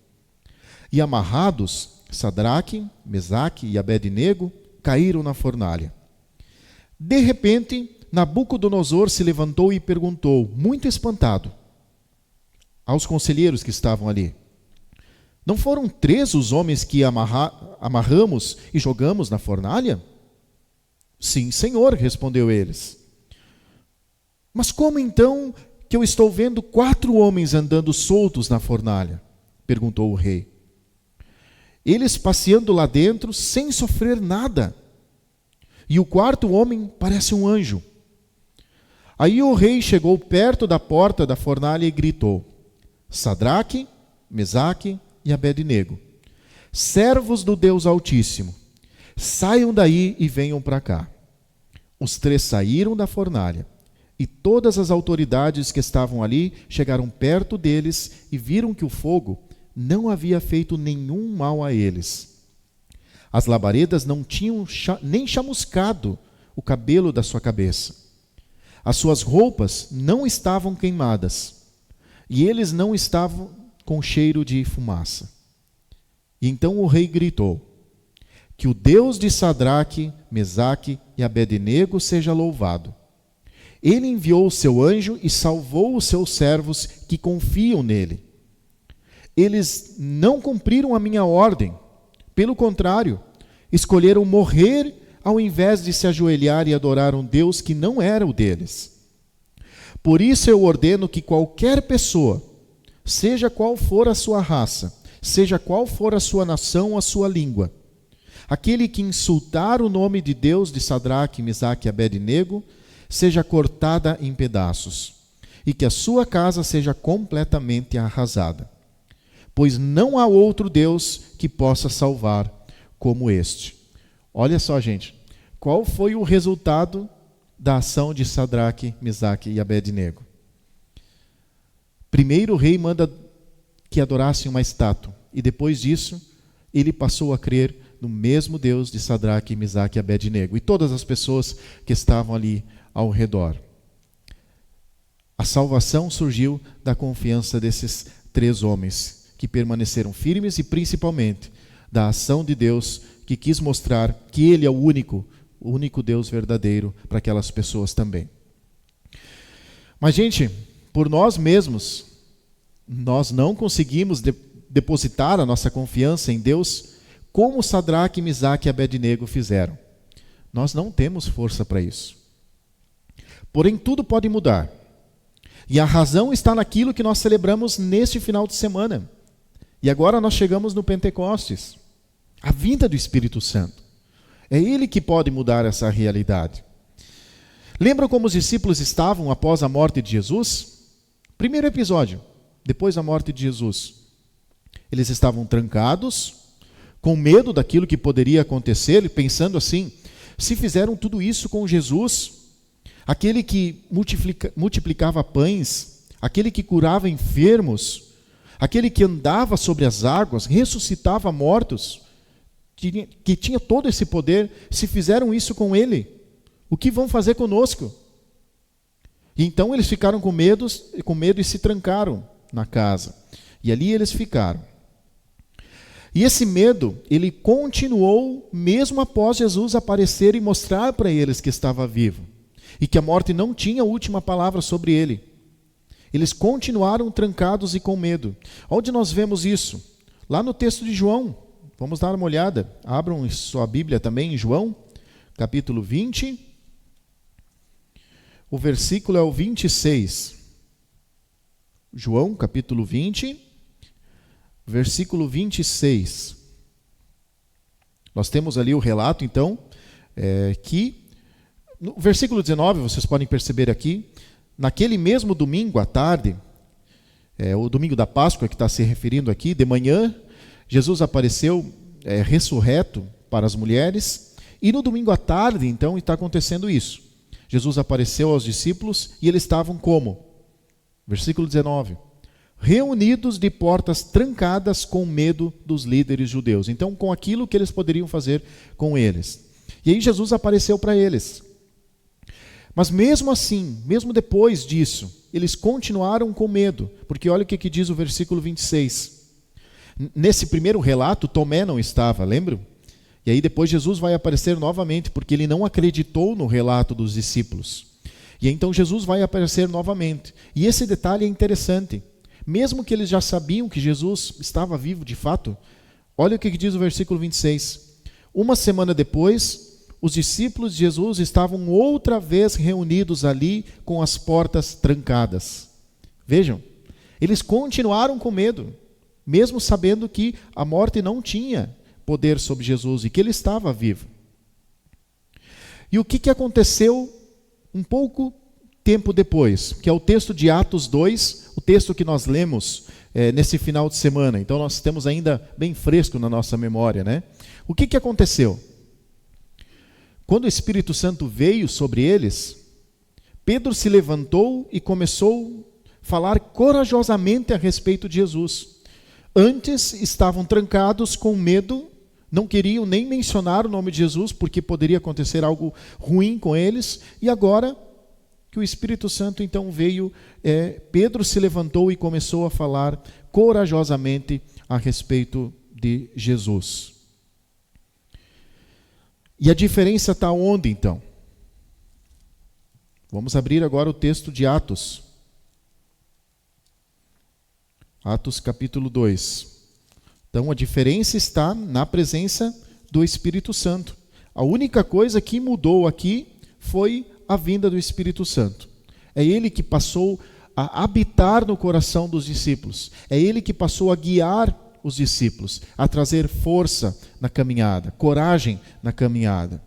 E amarrados, Sadraque, Mesaque e Abed-nego caíram na fornalha. De repente, Nabucodonosor se levantou e perguntou, muito espantado, aos conselheiros que estavam ali: não foram 3 os homens que amarramos e jogamos na fornalha? Sim, senhor, respondeu eles. Mas como então que eu estou vendo 4 homens andando soltos na fornalha? Perguntou o rei. Eles passeando lá dentro sem sofrer nada. E o 4º homem parece um anjo. Aí o rei chegou perto da porta da fornalha e gritou: Sadraque, Mesaque e Abed-nego, servos do Deus Altíssimo, saiam daí e venham para cá. Os 3 saíram da fornalha, e todas as autoridades que estavam ali chegaram perto deles e viram que o fogo não havia feito nenhum mal a eles. As labaredas não tinham nem chamuscado o cabelo da sua cabeça. As suas roupas não estavam queimadas, e eles não estavam com cheiro de fumaça. E então o rei gritou: que o Deus de Sadraque, Mesaque e Abed-nego seja louvado. Ele enviou o seu anjo e salvou os seus servos que confiam nele. Eles não cumpriram a minha ordem. Pelo contrário, escolheram morrer ao invés de se ajoelhar e adorar um Deus que não era o deles. Por isso eu ordeno que qualquer pessoa, seja qual for a sua raça, seja qual for a sua nação ou a sua língua, aquele que insultar o nome de Deus de Sadraque, Mesaque e Abed-nego, seja cortada em pedaços, e que a sua casa seja completamente arrasada. Pois não há outro Deus que possa salvar como este. Olha só, gente, qual foi o resultado da ação de Sadraque, Mesaque e Abed-nego? Primeiro o rei manda que adorassem uma estátua, e depois disso ele passou a crer no mesmo Deus de Sadraque, Mesaque e Abed-nego, e todas as pessoas que estavam ali ao redor. A salvação surgiu da confiança desses 3 homens que permaneceram firmes, e principalmente da ação de Deus que quis mostrar que Ele é o único Deus verdadeiro para aquelas pessoas também. Mas, gente, por nós mesmos, nós não conseguimos depositar a nossa confiança em Deus como Sadraque, Mesaque e Abed-nego fizeram. Nós não temos força para isso. Porém, tudo pode mudar. E a razão está naquilo que nós celebramos neste final de semana. E agora nós chegamos no Pentecostes, a vinda do Espírito Santo. É Ele que pode mudar essa realidade. Lembram como os discípulos estavam após a morte de Jesus? Primeiro episódio, depois da morte de Jesus. Eles estavam trancados, com medo daquilo que poderia acontecer, pensando assim: se fizeram tudo isso com Jesus, aquele que multiplicava pães, aquele que curava enfermos, aquele que andava sobre as águas, ressuscitava mortos, que tinha todo esse poder, se fizeram isso com ele, o que vão fazer conosco? E então eles ficaram com medo e se trancaram na casa. E ali eles ficaram. E esse medo, ele continuou mesmo após Jesus aparecer e mostrar para eles que estava vivo. E que a morte não tinha a última palavra sobre ele. Eles continuaram trancados e com medo. Onde nós vemos isso? Lá no texto de João. Vamos dar uma olhada. Abram sua Bíblia também em João, capítulo 20. O versículo é o 26. João, capítulo 20, versículo 26. Nós temos ali o relato, então, que... No versículo 19, vocês podem perceber aqui, naquele mesmo domingo à tarde, o domingo da Páscoa que está se referindo aqui, de manhã, Jesus apareceu ressurreto para as mulheres, e no domingo à tarde, então, está acontecendo isso. Jesus apareceu aos discípulos e eles estavam como? Versículo 19. Reunidos de portas trancadas com medo dos líderes judeus. Então, com aquilo que eles poderiam fazer com eles. E aí Jesus apareceu para eles. Mas mesmo assim, mesmo depois disso, eles continuaram com medo. Porque olha o que diz o versículo 26. Nesse primeiro relato, Tomé não estava, lembram? E aí depois Jesus vai aparecer novamente, porque ele não acreditou no relato dos discípulos. E então Jesus vai aparecer novamente. E esse detalhe é interessante. Mesmo que eles já sabiam que Jesus estava vivo de fato, olha o que diz o versículo 26. Uma semana depois, os discípulos de Jesus estavam outra vez reunidos ali com as portas trancadas. Vejam, eles continuaram com medo, mesmo sabendo que a morte não tinha poder sobre Jesus e que ele estava vivo. E o que aconteceu um pouco tempo depois, que é o texto de Atos 2, o texto que nós lemos nesse final de semana. Então nós temos ainda bem fresco na nossa memória, né? O que aconteceu? Quando o Espírito Santo veio sobre eles, Pedro se levantou e começou a falar corajosamente a respeito de Jesus. Antes estavam trancados com medo, não queriam nem mencionar o nome de Jesus, porque poderia acontecer algo ruim com eles, e agora que o Espírito Santo então veio, Pedro se levantou e começou a falar corajosamente a respeito de Jesus. E a diferença está onde então? Vamos abrir agora o texto de Atos. Atos capítulo 2. Então a diferença está na presença do Espírito Santo. A única coisa que mudou aqui foi a vinda do Espírito Santo. É ele que passou a habitar no coração dos discípulos. É ele que passou a guiar os discípulos, a trazer força na caminhada, coragem na caminhada.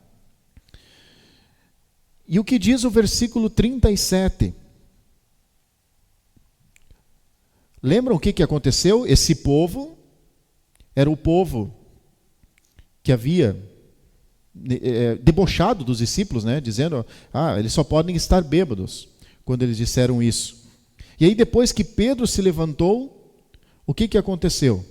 E o que diz o versículo 37? Lembram o que aconteceu? Esse povo era o povo que havia debochado dos discípulos, né? Dizendo, eles só podem estar bêbados, quando eles disseram isso. E aí depois que Pedro se levantou, o que aconteceu?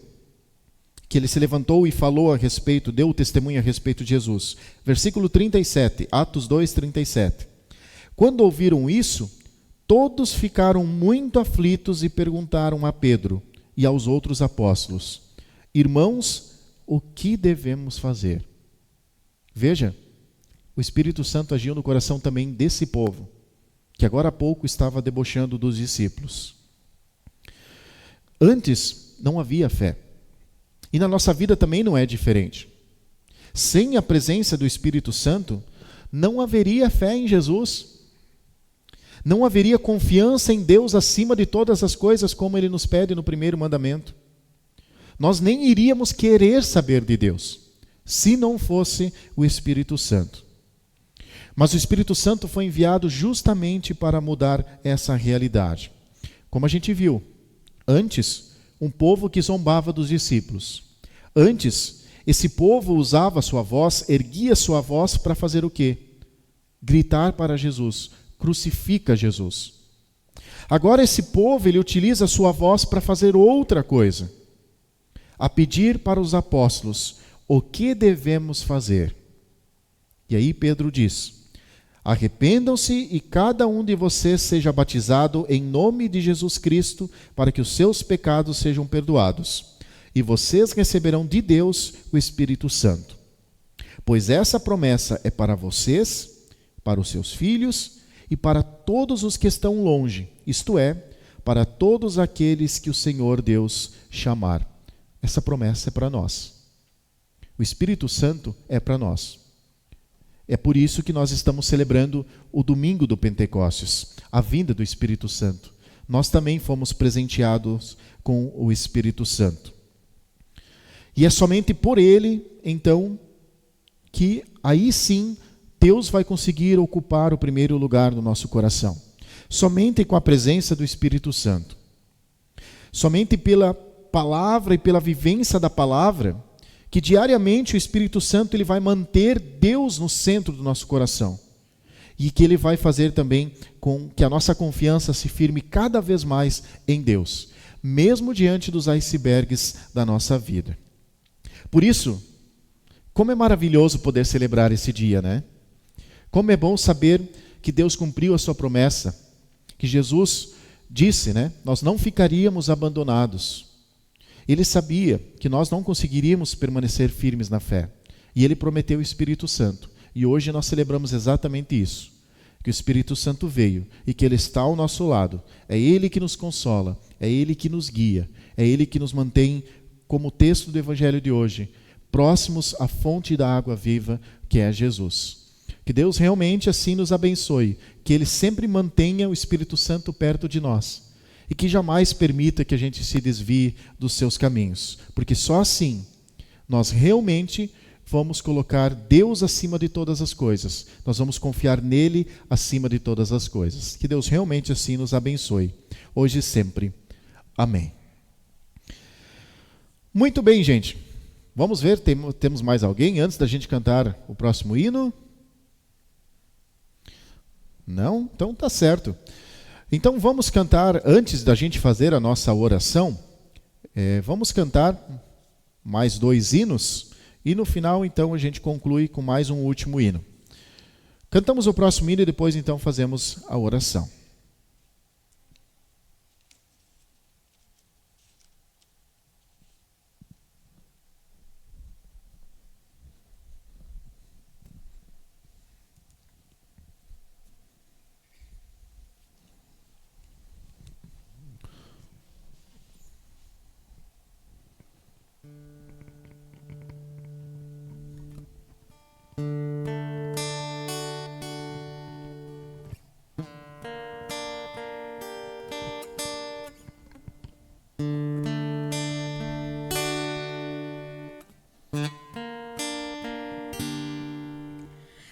Que ele se levantou e falou a respeito, deu testemunho a respeito de Jesus. Versículo 37, Atos 2, 37. Quando ouviram isso, todos ficaram muito aflitos e perguntaram a Pedro e aos outros apóstolos: irmãos, o que devemos fazer? Veja, o Espírito Santo agiu no coração também desse povo, que agora há pouco estava debochando dos discípulos. Antes não havia fé. E na nossa vida também não é diferente. Sem a presença do Espírito Santo, não haveria fé em Jesus. Não haveria confiança em Deus acima de todas as coisas, como Ele nos pede no primeiro mandamento. Nós nem iríamos querer saber de Deus, se não fosse o Espírito Santo. Mas o Espírito Santo foi enviado justamente para mudar essa realidade. Como a gente viu, antes, um povo que zombava dos discípulos. Antes, esse povo usava sua voz, erguia sua voz para fazer o quê? Gritar para Jesus: crucifica Jesus. Agora esse povo, ele utiliza a sua voz para fazer outra coisa. A pedir para os apóstolos: o que devemos fazer? E aí Pedro diz: arrependam-se e cada um de vocês seja batizado em nome de Jesus Cristo para que os seus pecados sejam perdoados. E vocês receberão de Deus o Espírito Santo. Pois essa promessa é para vocês, para os seus filhos e para todos os que estão longe, isto é, para todos aqueles que o Senhor Deus chamar. Essa promessa é para nós. O Espírito Santo é para nós. É por isso que nós estamos celebrando o domingo do Pentecostes, a vinda do Espírito Santo. Nós também fomos presenteados com o Espírito Santo. E é somente por ele, então, que aí sim Deus vai conseguir ocupar o primeiro lugar no nosso coração. Somente com a presença do Espírito Santo. Somente pela palavra e pela vivência da palavra, que diariamente o Espírito Santo ele vai manter Deus no centro do nosso coração. E que Ele vai fazer também com que a nossa confiança se firme cada vez mais em Deus, mesmo diante dos icebergs da nossa vida. Por isso, como é maravilhoso poder celebrar esse dia, né? Como é bom saber que Deus cumpriu a sua promessa, que Jesus disse, né? Nós não ficaríamos abandonados. Ele sabia que nós não conseguiríamos permanecer firmes na fé. E Ele prometeu o Espírito Santo. E hoje nós celebramos exatamente isso. Que o Espírito Santo veio e que Ele está ao nosso lado. É Ele que nos consola, é Ele que nos guia, é Ele que nos mantém, como o texto do Evangelho de hoje, próximos à fonte da água viva, que é Jesus. Que Deus realmente assim nos abençoe, que Ele sempre mantenha o Espírito Santo perto de nós e que jamais permita que a gente se desvie dos seus caminhos, porque só assim nós realmente vamos colocar Deus acima de todas as coisas. Nós vamos confiar nele acima de todas as coisas. Que Deus realmente assim nos abençoe, hoje e sempre. Amém. Muito bem, gente. Vamos ver, temos mais alguém antes da gente cantar o próximo hino? Não? Então tá certo. Então vamos cantar, antes da gente fazer a nossa oração, vamos cantar mais 2 hinos. E no final, então, a gente conclui com mais um último hino. Cantamos o próximo hino e depois, então, fazemos a oração.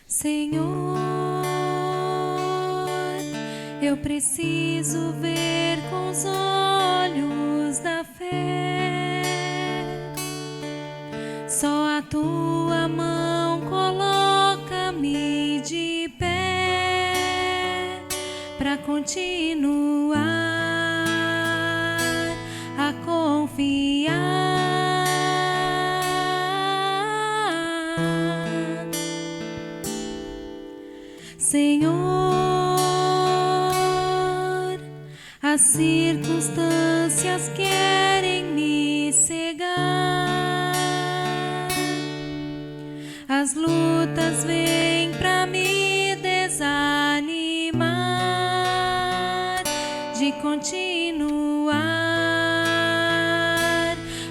Senhor, eu preciso ver com os olhos da fé. Só a tua mão coloca-me de pé para continuar a confiar. Senhor, as circunstâncias querem me cegar, as lutas vêm pra me desanimar de continuar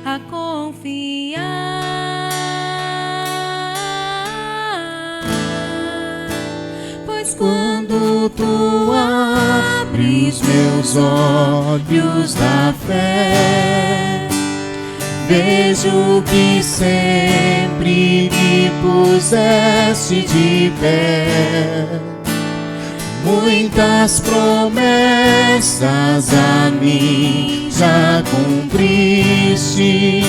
a confiar. Quando tu abres meus olhos da fé, vejo que sempre me puseste de pé. Muitas promessas a mim já cumpriste,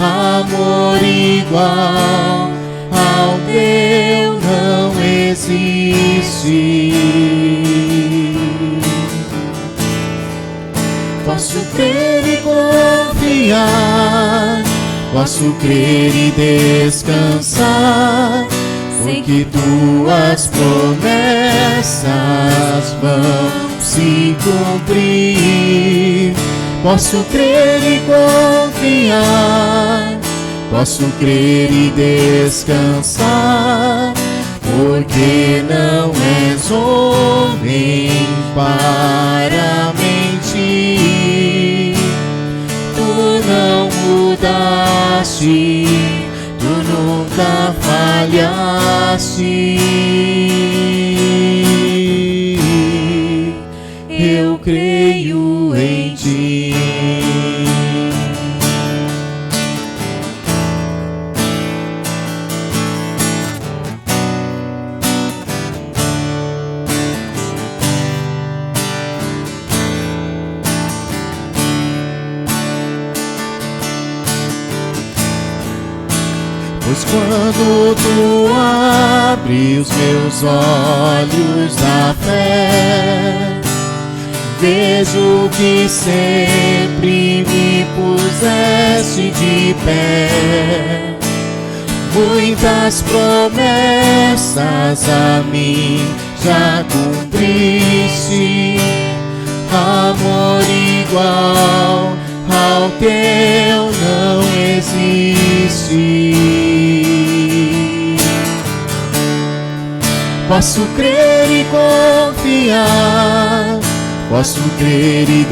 amor igual ao teu não existe. Posso crer e confiar, posso crer e descansar, porque tuas promessas vão se cumprir. Posso crer e confiar, posso crer e descansar, porque não és homem para mentir. Tu não mudaste, tu nunca falhaste. Eu creio em ti. Pois quando tu abres os meus olhos da fé, vejo que sempre me puseste de pé. Muitas promessas a mim já cumpriste, amor igual ao teu não existe. Posso crer e confiar, posso crer e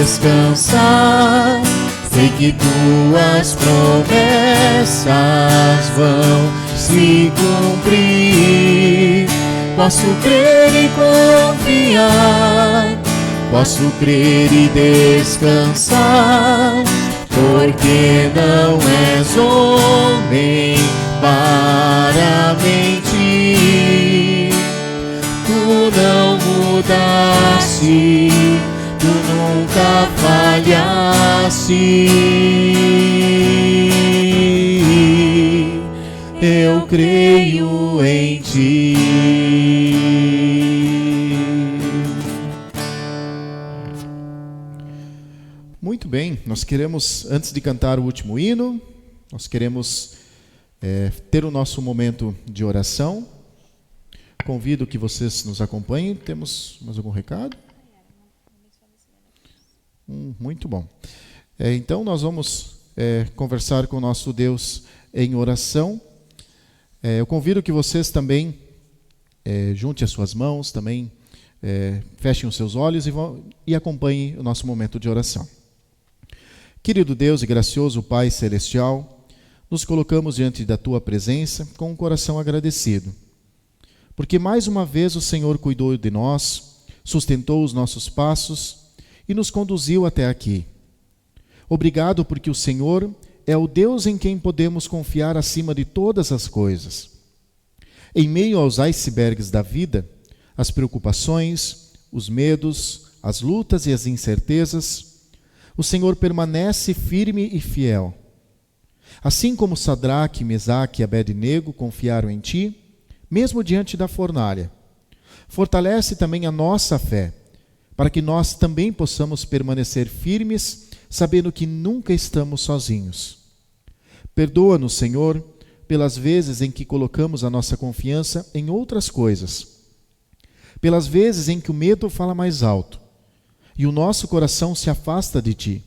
descansar. Sei que tuas promessas vão se cumprir. Posso crer e confiar, posso crer e descansar, porque não és homem para mentir. Tu não mudaste, tu nunca falhaste. Eu creio em ti. Muito bem, nós queremos, antes de cantar o último hino, nós queremos ter o nosso momento de oração. Convido que vocês nos acompanhem. Temos mais algum recado? Muito bom. Então nós vamos conversar com o nosso Deus em oração. Eu convido que vocês também juntem as suas mãos, também fechem os seus olhos e acompanhem o nosso momento de oração. Querido Deus e gracioso Pai Celestial, nos colocamos diante da Tua presença com um coração agradecido, porque mais uma vez o Senhor cuidou de nós, sustentou os nossos passos e nos conduziu até aqui. Obrigado porque o Senhor é o Deus em quem podemos confiar acima de todas as coisas. Em meio aos icebergs da vida, as preocupações, os medos, as lutas e as incertezas, o Senhor permanece firme e fiel. Assim como Sadraque, Mesaque e Abed-nego confiaram em Ti, mesmo diante da fornalha, fortalece também a nossa fé, para que nós também possamos permanecer firmes, sabendo que nunca estamos sozinhos. Perdoa-nos, Senhor, pelas vezes em que colocamos a nossa confiança em outras coisas, pelas vezes em que o medo fala mais alto e o nosso coração se afasta de Ti.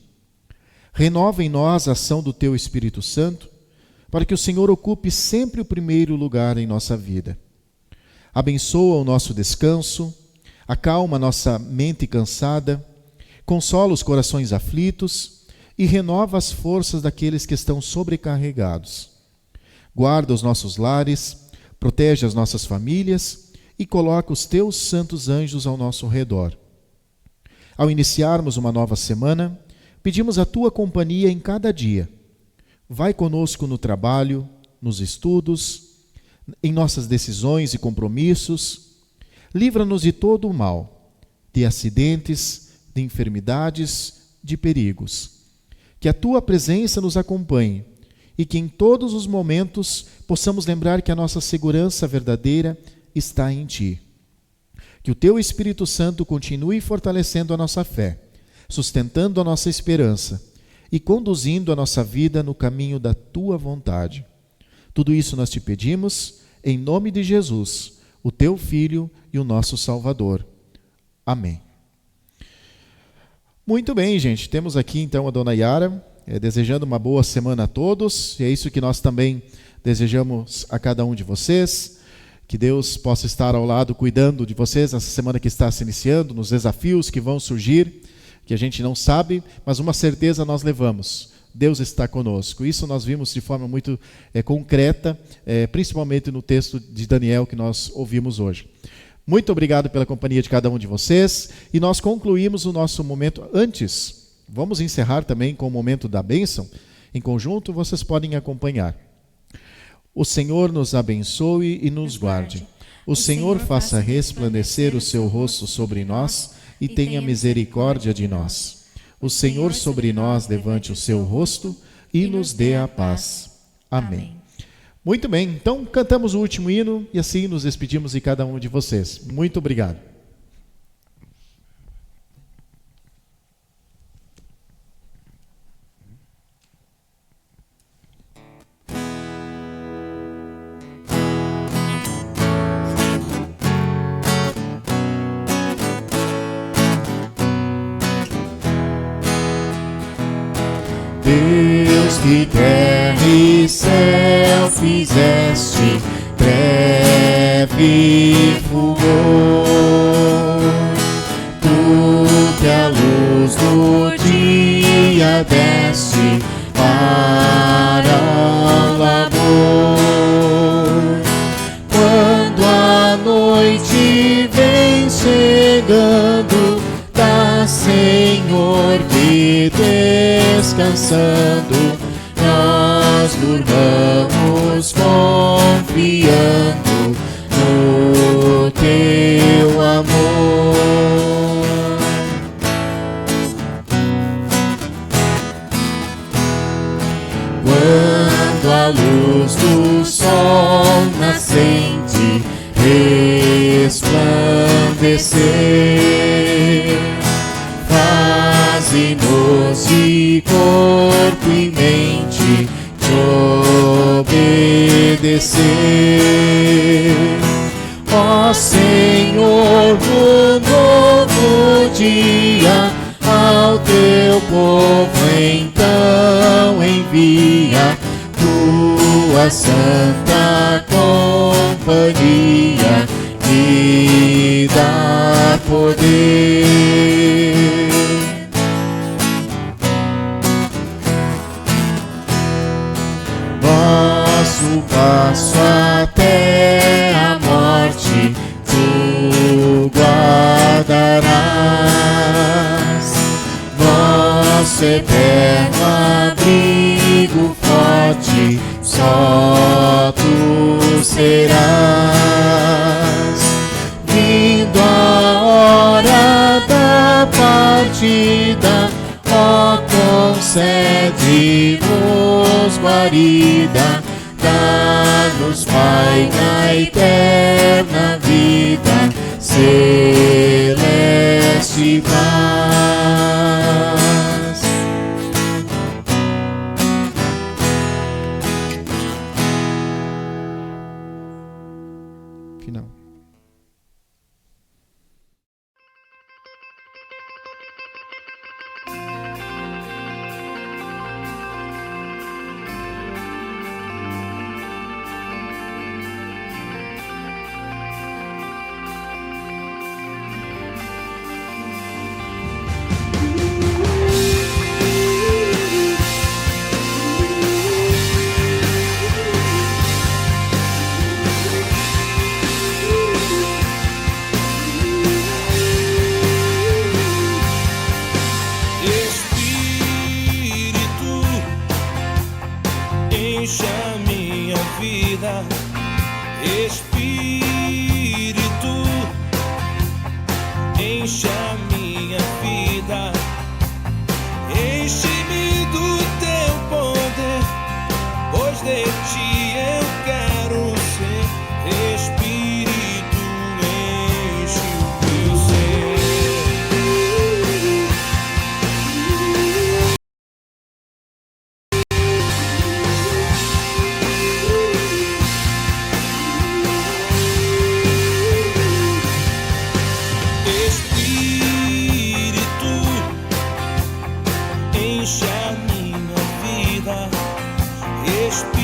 Renova em nós a ação do Teu Espírito Santo, para que o Senhor ocupe sempre o primeiro lugar em nossa vida. Abençoa o nosso descanso, acalma nossa mente cansada, consola os corações aflitos e renova as forças daqueles que estão sobrecarregados. Guarda os nossos lares, protege as nossas famílias e coloca os Teus santos anjos ao nosso redor. Ao iniciarmos uma nova semana, pedimos a Tua companhia em cada dia. Vai conosco no trabalho, nos estudos, em nossas decisões e compromissos. Livra-nos de todo o mal, de acidentes, de enfermidades, de perigos. Que a Tua presença nos acompanhe e que em todos os momentos possamos lembrar que a nossa segurança verdadeira está em Ti. Que o Teu Espírito Santo continue fortalecendo a nossa fé, sustentando a nossa esperança e conduzindo a nossa vida no caminho da Tua vontade. Tudo isso nós Te pedimos em nome de Jesus, o Teu Filho e o nosso Salvador. Amém. Muito bem, gente. Temos aqui então a Dona Yara, desejando uma boa semana a todos. E é isso que nós também desejamos a cada um de vocês. Que Deus possa estar ao lado, cuidando de vocês nessa semana que está se iniciando, nos desafios que vão surgir, que a gente não sabe, mas uma certeza nós levamos: Deus está conosco. Isso nós vimos de forma muito concreta, principalmente no texto de Daniel que nós ouvimos hoje. Muito obrigado pela companhia de cada um de vocês, e nós concluímos o nosso momento. Antes, vamos encerrar também com o momento da bênção. Em conjunto, vocês podem acompanhar. O Senhor nos abençoe e nos guarde. O Senhor faça resplandecer o seu rosto sobre nós e tenha misericórdia de nós. O Senhor sobre nós levante o seu rosto e nos dê a paz. Amém. Muito bem, então cantamos o último hino e assim nos despedimos de cada um de vocês. Muito obrigado. Deus que terra e céu fizeste, breve fulgor, tu que a luz do dia deste para o labor. Quando a noite vem chegando, dá, Senhor, que descansando nós durmamos confiando no teu amor. Quando a luz do sol nascente resplandecer, faze-nos de corpo e mente te obedecer. Ó Senhor, no novo dia ao teu povo então envia tua santa companhia que dá poder. Nosso passo até a morte tu guardarás, nosso eterno abrigo forte só tu serás. Vindo a hora da partida, ó, concede-nos guarida, dá-nos, Pai, na eterna vida, celeste paz. Final. Encha minha vida, Espírito, encha minha vida, enche-me do teu poder, pois de ti eu quero ser. Espírito, enche o meu ser. Enche a minha vida, Espírito.